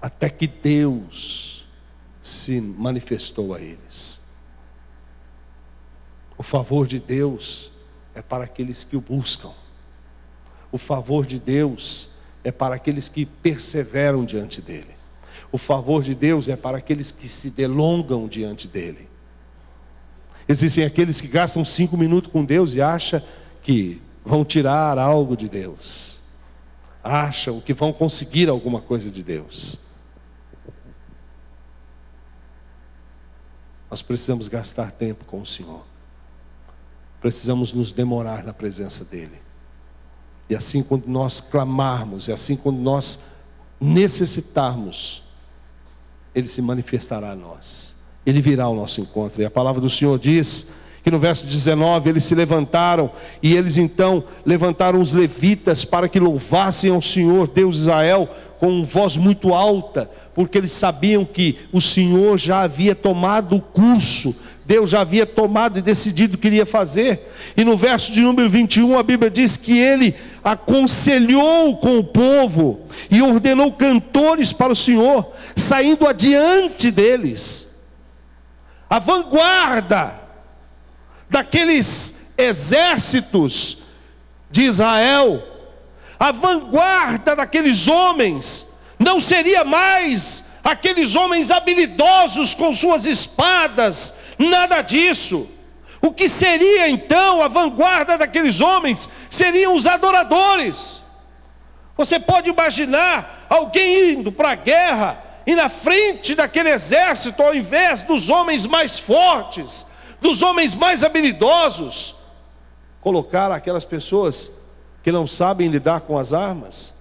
até que Deus se manifestou a eles. O favor de Deus é para aqueles que o buscam. O favor de Deus é para aqueles que perseveram diante dele. O favor de Deus é para aqueles que se delongam diante dele. Existem aqueles que gastam 5 minutos com Deus e acham que vão tirar algo de Deus. Acham que vão conseguir alguma coisa de Deus. Nós precisamos gastar tempo com o Senhor. Precisamos nos demorar na presença dEle. E assim, quando nós clamarmos, e assim, quando nós necessitarmos, Ele se manifestará a nós. Ele virá ao nosso encontro. E a palavra do Senhor diz que no verso 19, eles se levantaram, e eles então levantaram os levitas para que louvassem ao Senhor, Deus de Israel, com voz muito alta, porque eles sabiam que o Senhor já havia tomado o curso, Deus já havia tomado e decidido o que iria fazer. E no verso de número 21, a Bíblia diz que ele aconselhou com o povo e ordenou cantores para o Senhor, saindo adiante deles. A vanguarda daqueles exércitos de Israel, a vanguarda daqueles homens, não seria mais aqueles homens habilidosos com suas espadas, nada disso. O que seria então a vanguarda daqueles homens? Seriam os adoradores. Você pode imaginar alguém indo para a guerra e na frente daquele exército, ao invés dos homens mais fortes, dos homens mais habilidosos, colocar aquelas pessoas que não sabem lidar com as armas,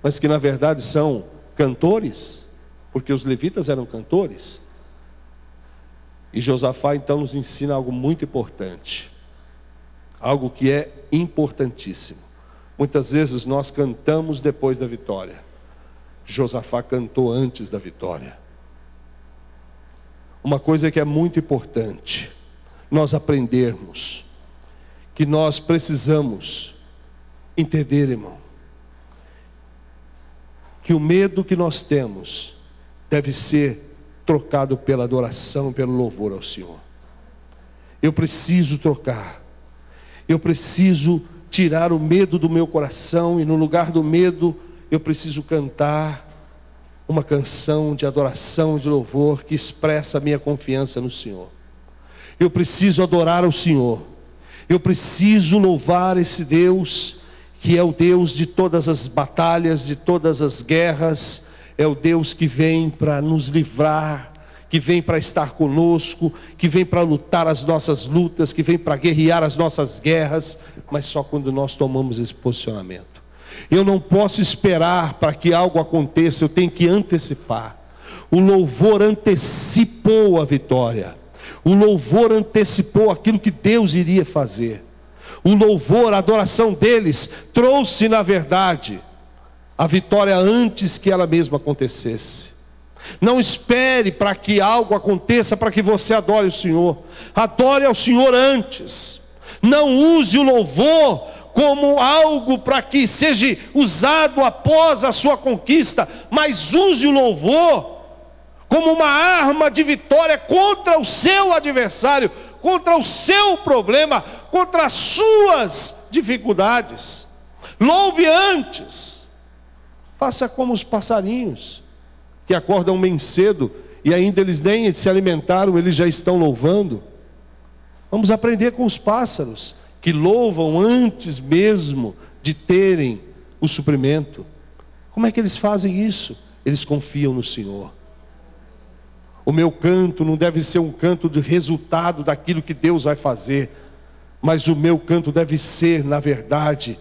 mas que na verdade são cantores, porque os levitas eram cantores. E Josafá então nos ensina algo muito importante, algo que é importantíssimo. Muitas vezes nós cantamos depois da vitória. Josafá cantou antes da vitória. Uma coisa que é muito importante nós aprendermos, que nós precisamos entender, irmão, que o medo que nós temos deve ser trocado pela adoração, pelo louvor ao Senhor. Eu preciso trocar, eu preciso tirar o medo do meu coração, e no lugar do medo eu preciso cantar uma canção de adoração, de louvor, que expressa a minha confiança no Senhor. Eu preciso adorar ao Senhor, eu preciso louvar esse Deus, que é o Deus de todas as batalhas, de todas as guerras, é o Deus que vem para nos livrar, que vem para estar conosco, que vem para lutar as nossas lutas, que vem para guerrear as nossas guerras, mas só quando nós tomamos esse posicionamento. Eu não posso esperar para que algo aconteça, eu tenho que antecipar. O louvor antecipou a vitória, o louvor antecipou aquilo que Deus iria fazer. O louvor, a adoração deles trouxe na verdade a vitória antes que ela mesma acontecesse. Não espere para que algo aconteça para que você adore o Senhor. Adore ao Senhor antes. Não use o louvor como algo para que seja usado após a sua conquista, mas use o louvor como uma arma de vitória contra o seu adversário, contra o seu problema, contra as suas dificuldades. Louve antes. Faça como os passarinhos que acordam bem cedo e ainda eles nem se alimentaram, eles já estão louvando. Vamos aprender com os pássaros que louvam antes mesmo de terem o suprimento. Como é que eles fazem isso? Eles confiam no Senhor. O meu canto não deve ser um canto de resultado daquilo que Deus vai fazer, mas o meu canto deve ser, na verdade,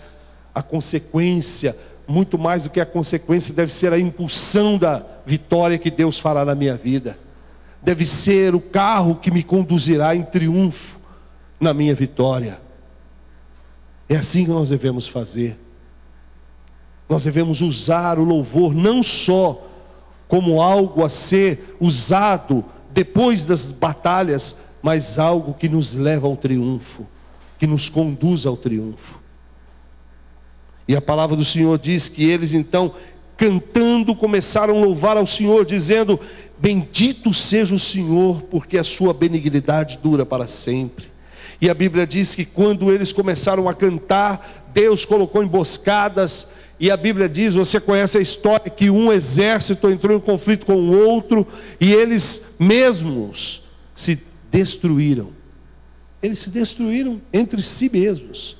a consequência. Muito mais do que a consequência, deve ser a impulsão da vitória que Deus fará na minha vida. Deve ser o carro que me conduzirá em triunfo na minha vitória. É assim que nós devemos fazer. Nós devemos usar o louvor não só como algo a ser usado depois das batalhas, mas algo que nos leva ao triunfo, que nos conduz ao triunfo. E a palavra do Senhor diz que eles então, cantando, começaram a louvar ao Senhor, dizendo: bendito seja o Senhor, porque a sua benignidade dura para sempre. E a Bíblia diz que quando eles começaram a cantar, Deus colocou emboscadas, e a Bíblia diz, você conhece a história, que um exército entrou em conflito com o outro, e eles mesmos se destruíram. Eles se destruíram entre si mesmos.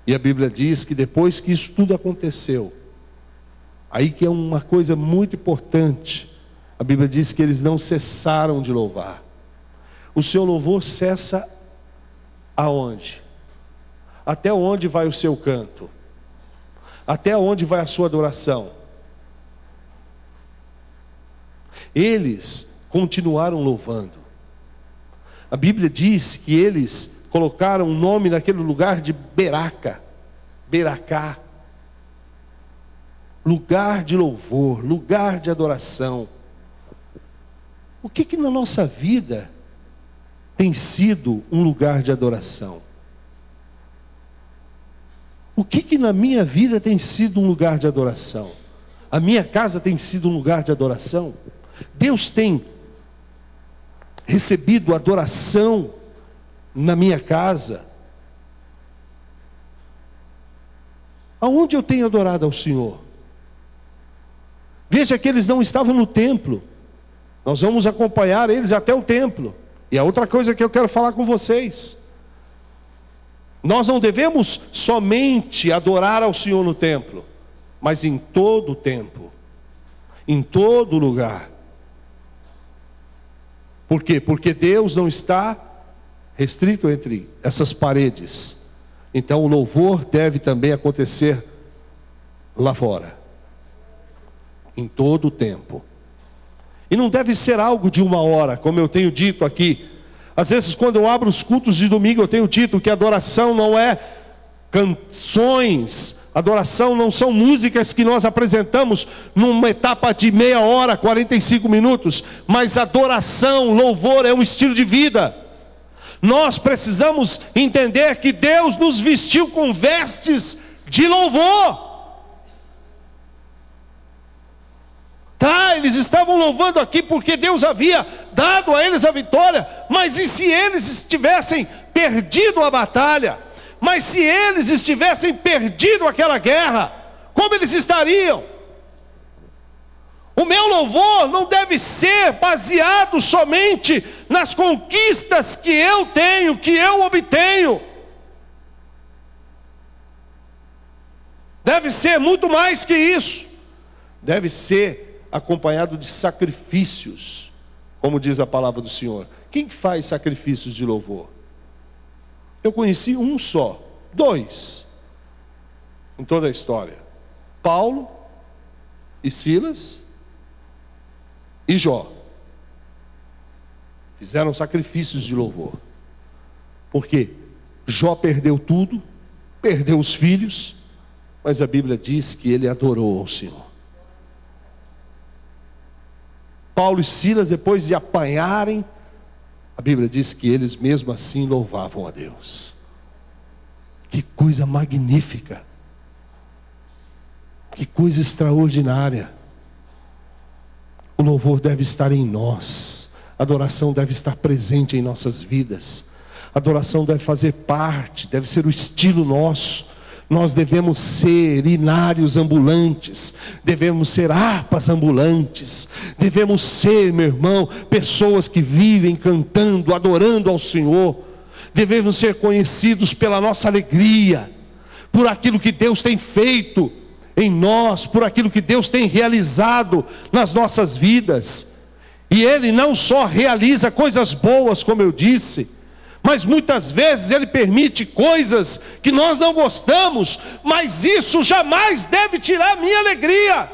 E a Bíblia diz que depois que isso tudo aconteceu, aí que é uma coisa muito importante, a Bíblia diz que eles não cessaram de louvar. O seu louvor cessa aonde? Até onde vai o seu canto? Até onde vai a sua adoração? Eles continuaram louvando. A Bíblia diz que eles colocaram um nome naquele lugar de Beracá, lugar de louvor, lugar de adoração. O que na nossa vida tem sido um lugar de adoração? O que na minha vida tem sido um lugar de adoração? A minha casa tem sido um lugar de adoração? Deus tem recebido adoração na minha casa? Aonde eu tenho adorado ao Senhor? Veja que eles não estavam no templo. Nós vamos acompanhar eles até o templo. E a outra coisa que eu quero falar com vocês: nós não devemos somente adorar ao Senhor no templo, mas em todo o tempo, em todo lugar. Por quê? Porque Deus não está restrito entre essas paredes. Então o louvor deve também acontecer lá fora, em todo o tempo. E não deve ser algo de uma hora, como eu tenho dito aqui. Às vezes, quando eu abro os cultos de domingo, eu tenho dito que adoração não é canções, adoração não são músicas que nós apresentamos numa etapa de meia hora, 45 minutos, mas adoração, louvor é um estilo de vida. Nós precisamos entender que Deus nos vestiu com vestes de louvor. Tá, eles estavam louvando aqui porque Deus havia dado a eles a vitória, mas e se eles tivessem perdido a batalha? Mas se eles tivessem perdido aquela guerra, como eles estariam? O meu louvor não deve ser baseado somente nas conquistas que eu tenho, que eu obtenho. Deve ser muito mais que isso. Deve ser acompanhado de sacrifícios, como diz a palavra do Senhor. Quem faz sacrifícios de louvor? Eu conheci um só, dois, em toda a história: Paulo e Silas e Jó. Fizeram sacrifícios de louvor. Porque Jó perdeu tudo, perdeu os filhos, mas a Bíblia diz que ele adorou ao Senhor. Paulo e Silas, depois de apanharem, a Bíblia diz que eles mesmo assim louvavam a Deus. Que coisa magnífica, que coisa extraordinária. O louvor deve estar em nós, a adoração deve estar presente em nossas vidas, a adoração deve fazer parte, deve ser o estilo nosso. Nós devemos ser hinários ambulantes, devemos ser harpas ambulantes, devemos ser, meu irmão, pessoas que vivem cantando, adorando ao Senhor. Devemos ser conhecidos pela nossa alegria, por aquilo que Deus tem feito em nós, por aquilo que Deus tem realizado nas nossas vidas. E Ele não só realiza coisas boas, como eu disse, mas muitas vezes Ele permite coisas que nós não gostamos, mas isso jamais deve tirar a minha alegria,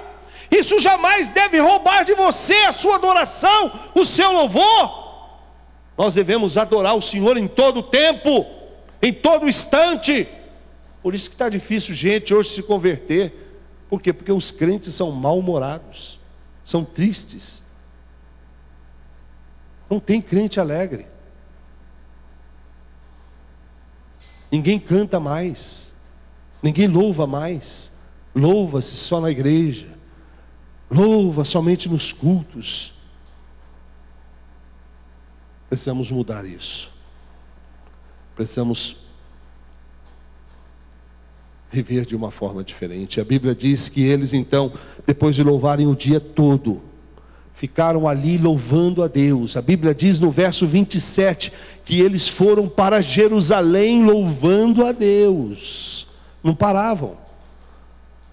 isso jamais deve roubar de você a sua adoração, o seu louvor. Nós devemos adorar o Senhor em todo tempo, em todo instante. Por isso que está difícil gente hoje se converter. Por quê? Porque os crentes são mal-humorados, são tristes. Não tem crente alegre. Ninguém canta mais, ninguém louva mais, louva-se só na igreja, louva somente nos cultos. Precisamos mudar isso. Precisamos viver de uma forma diferente. A Bíblia diz que eles então, depois de louvarem o dia todo, ficaram ali louvando a Deus. A Bíblia diz no verso 27 que eles foram para Jerusalém louvando a Deus. Não paravam.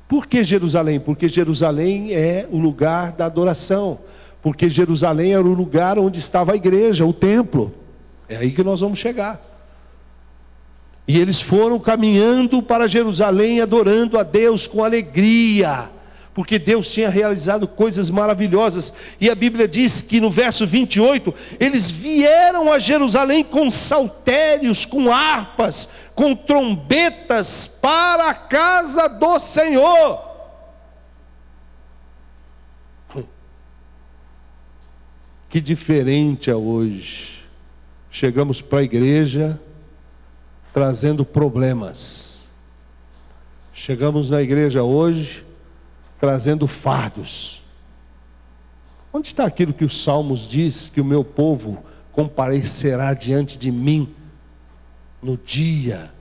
Por que Jerusalém? Porque Jerusalém é o lugar da adoração. Porque Jerusalém era o lugar onde estava a igreja, o templo. É aí que nós vamos chegar. E eles foram caminhando para Jerusalém, adorando a Deus com alegria, porque Deus tinha realizado coisas maravilhosas. E a Bíblia diz que no verso 28, eles vieram a Jerusalém com saltérios, com harpas, com trombetas para a casa do Senhor. Que diferente é hoje. Chegamos para a igreja trazendo problemas. Chegamos na igreja hoje trazendo fardos. Onde está aquilo que os Salmos diz, que o meu povo comparecerá diante de mim no dia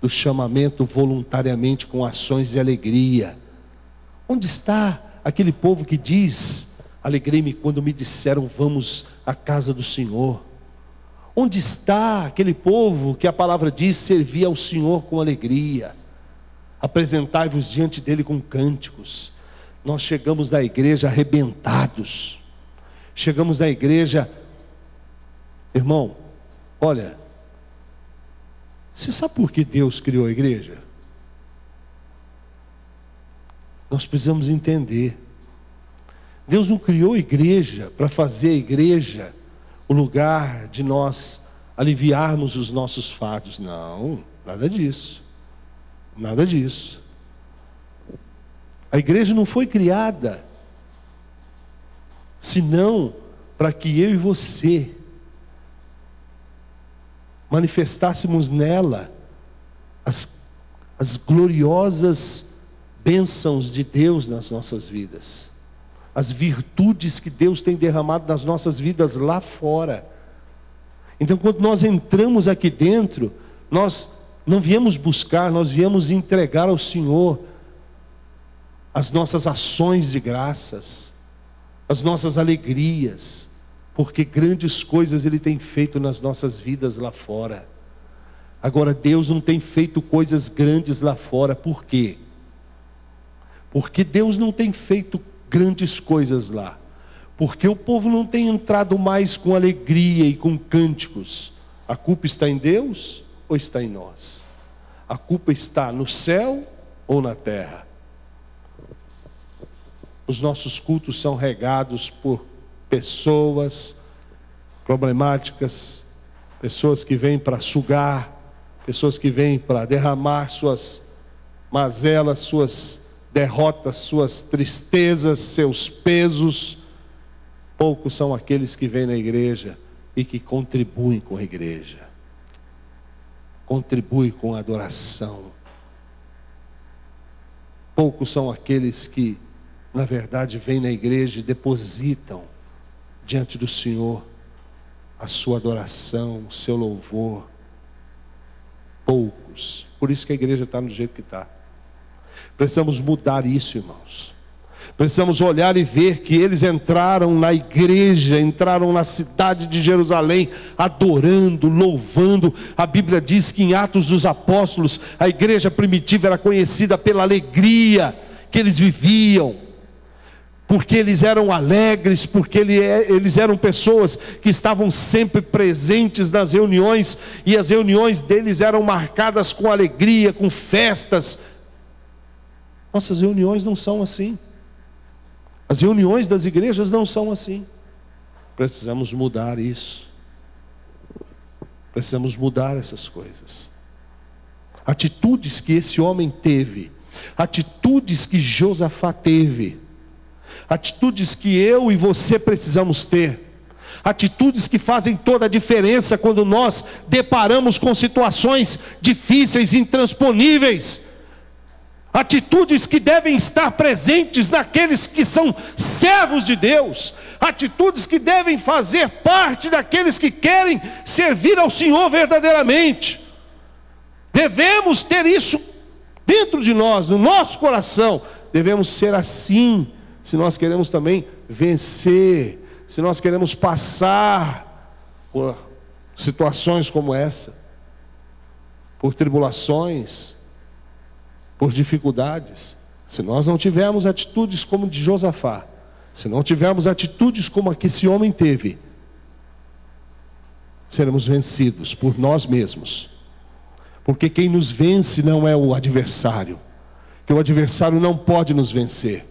do chamamento voluntariamente com ações de alegria? Onde está aquele povo que diz: alegrei-me quando me disseram vamos à casa do Senhor? Onde está aquele povo que a palavra diz servir ao Senhor com alegria? Apresentai-vos diante dele com cânticos. Nós chegamos na igreja arrebentados. Chegamos na igreja, irmão, olha, você sabe por que Deus criou a igreja? Nós precisamos entender. Deus não criou a igreja para fazer a igreja o lugar de nós aliviarmos os nossos fardos. Não, nada disso. Nada disso. A igreja não foi criada senão para que eu e você manifestássemos nela as gloriosas bênçãos de Deus nas nossas vidas, as virtudes que Deus tem derramado nas nossas vidas lá fora. Então, quando nós entramos aqui dentro, nós não viemos buscar, nós viemos entregar ao Senhor as nossas ações de graças, as nossas alegrias, porque grandes coisas Ele tem feito nas nossas vidas lá fora. Agora, Deus não tem feito coisas grandes lá fora. Por quê? Porque Deus não tem feito grandes coisas lá, porque o povo não tem entrado mais com alegria e com cânticos. A culpa está em Deus ou está em nós? A culpa está no céu ou na terra? Os nossos cultos são regados por pessoas problemáticas, pessoas que vêm para sugar, pessoas que vêm para derramar suas mazelas, suas derrotas, suas tristezas, seus pesos. Poucos são aqueles que vêm na igreja e que contribuem com a igreja, contribuem com a adoração. Poucos são aqueles que, na verdade, vêm na igreja e depositam diante do Senhor a sua adoração, o seu louvor. Poucos. Por isso que a igreja está do jeito que está. Precisamos mudar isso, irmãos. Precisamos olhar e ver que eles entraram na igreja, entraram na cidade de Jerusalém, adorando, louvando. A Bíblia diz que em Atos dos Apóstolos, a igreja primitiva era conhecida pela alegria que eles viviam, porque eles eram alegres, porque eles eram pessoas que estavam sempre presentes nas reuniões, e as reuniões deles eram marcadas com alegria, com festas. Nossas reuniões não são assim. As reuniões das igrejas não são assim. Precisamos mudar isso. Precisamos mudar essas coisas. Atitudes que esse homem teve, atitudes que Josafá teve, atitudes que eu e você precisamos ter, atitudes que fazem toda a diferença quando nós deparamos com situações difíceis, intransponíveis. Atitudes que devem estar presentes naqueles que são servos de Deus, atitudes que devem fazer parte daqueles que querem servir ao Senhor verdadeiramente. Devemos ter isso dentro de nós, no nosso coração. Devemos ser assim, se nós queremos também vencer, se nós queremos passar por situações como essa, por tribulações, por dificuldades. Se nós não tivermos atitudes como de Josafá, se não tivermos atitudes como a que esse homem teve, seremos vencidos por nós mesmos. Porque quem nos vence não é o adversário, que o adversário não pode nos vencer.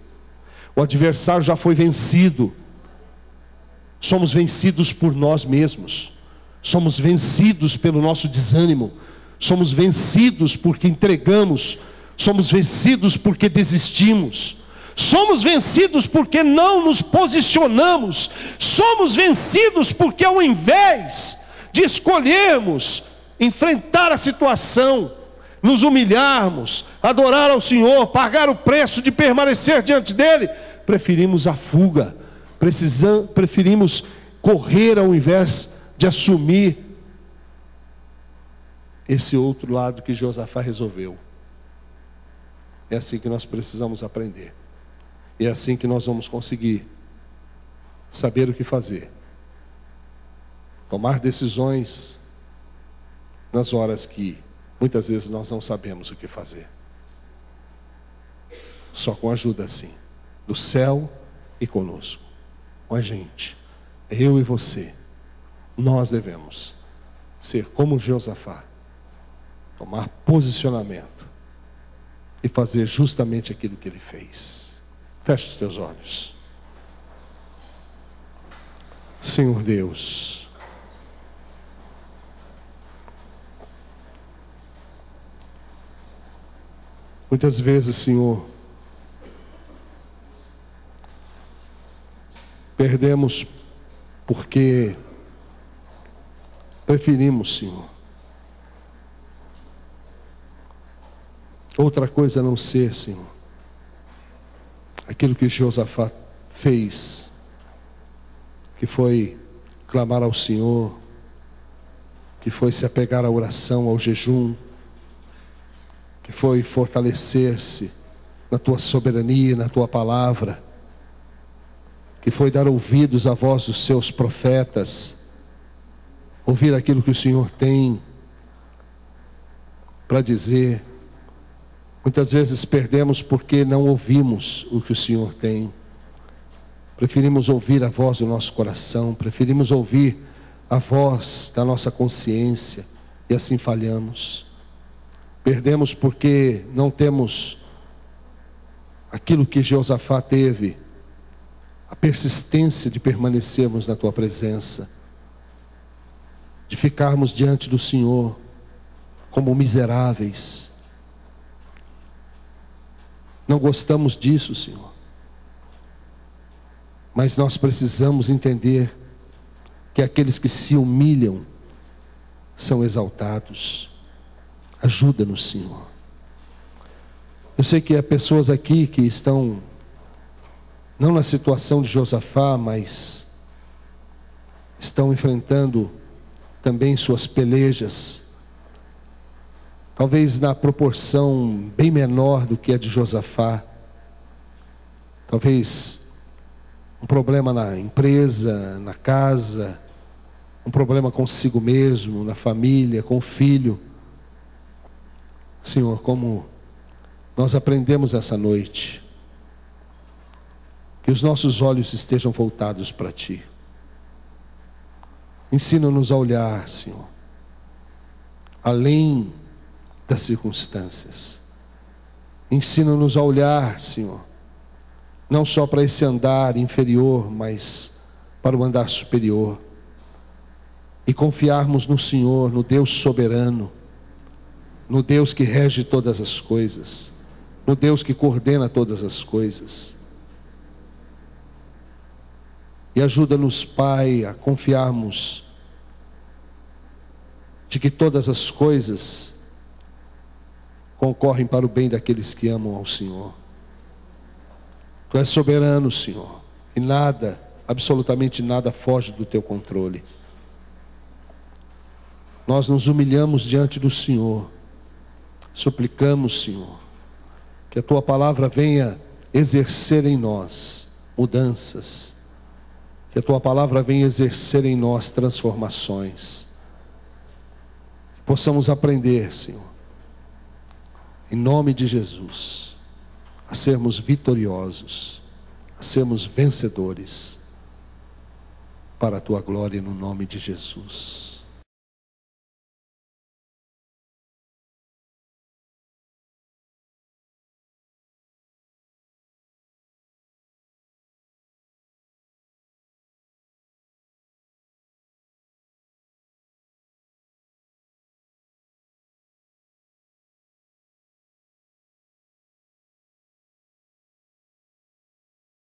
O adversário já foi vencido. Somos vencidos por nós mesmos. Somos vencidos pelo nosso desânimo. Somos vencidos porque entregamos. Somos vencidos porque desistimos. Somos vencidos porque não nos posicionamos. Somos vencidos porque, ao invés de escolhermos enfrentar a situação, nos humilharmos, adorar ao Senhor, pagar o preço de permanecer diante dEle, preferimos a fuga, preferimos correr ao invés de assumir esse outro lado que Josafá resolveu. É assim que nós precisamos aprender. E é assim que nós vamos conseguir saber o que fazer. Tomar decisões nas horas que muitas vezes nós não sabemos o que fazer. Só com ajuda assim, do céu e conosco, com a gente, eu e você. Nós devemos ser como Josafá, tomar posicionamento e fazer justamente aquilo que ele fez. Feche os teus olhos. Senhor Deus, muitas vezes, Senhor, perdemos porque preferimos, Senhor, outra coisa a não ser, Senhor, aquilo que Josafá fez, que foi clamar ao Senhor, que foi se apegar à oração, ao jejum, que foi fortalecer-se na tua soberania, na tua palavra, que foi dar ouvidos à voz dos seus profetas, ouvir aquilo que o Senhor tem para dizer. Muitas vezes perdemos porque não ouvimos o que o Senhor tem. Preferimos ouvir a voz do nosso coração, preferimos ouvir a voz da nossa consciência, e assim falhamos. Perdemos porque não temos aquilo que Josafá teve, a persistência de permanecermos na tua presença, de ficarmos diante do Senhor como miseráveis. Não gostamos disso, Senhor, mas nós precisamos entender que aqueles que se humilham são exaltados. Ajuda-nos, Senhor. Eu sei que há pessoas aqui que estão não na situação de Josafá, mas estão enfrentando também suas pelejas, talvez na proporção bem menor do que a de Josafá. Talvez um problema na empresa, na casa, um problema consigo mesmo, na família, com o filho. Senhor, como nós aprendemos essa noite, que os nossos olhos estejam voltados para Ti. Ensina-nos a olhar, Senhor, além das circunstâncias. Ensina-nos a olhar, Senhor, não só para esse andar inferior, mas para o andar superior. E confiarmos no Senhor, no Deus soberano, no Deus que rege todas as coisas, no Deus que coordena todas as coisas. E ajuda-nos, Pai, a confiarmos de que todas as coisas concorrem para o bem daqueles que amam ao Senhor. Tu és soberano, Senhor, e nada, absolutamente nada foge do Teu controle. Nós nos humilhamos diante do Senhor, suplicamos, Senhor, Que a Tua palavra venha exercer em nós mudanças. Que a Tua palavra venha exercer em nós transformações. Que possamos aprender, Senhor, em nome de Jesus, a sermos vitoriosos, a sermos vencedores, para a Tua glória, no nome de Jesus.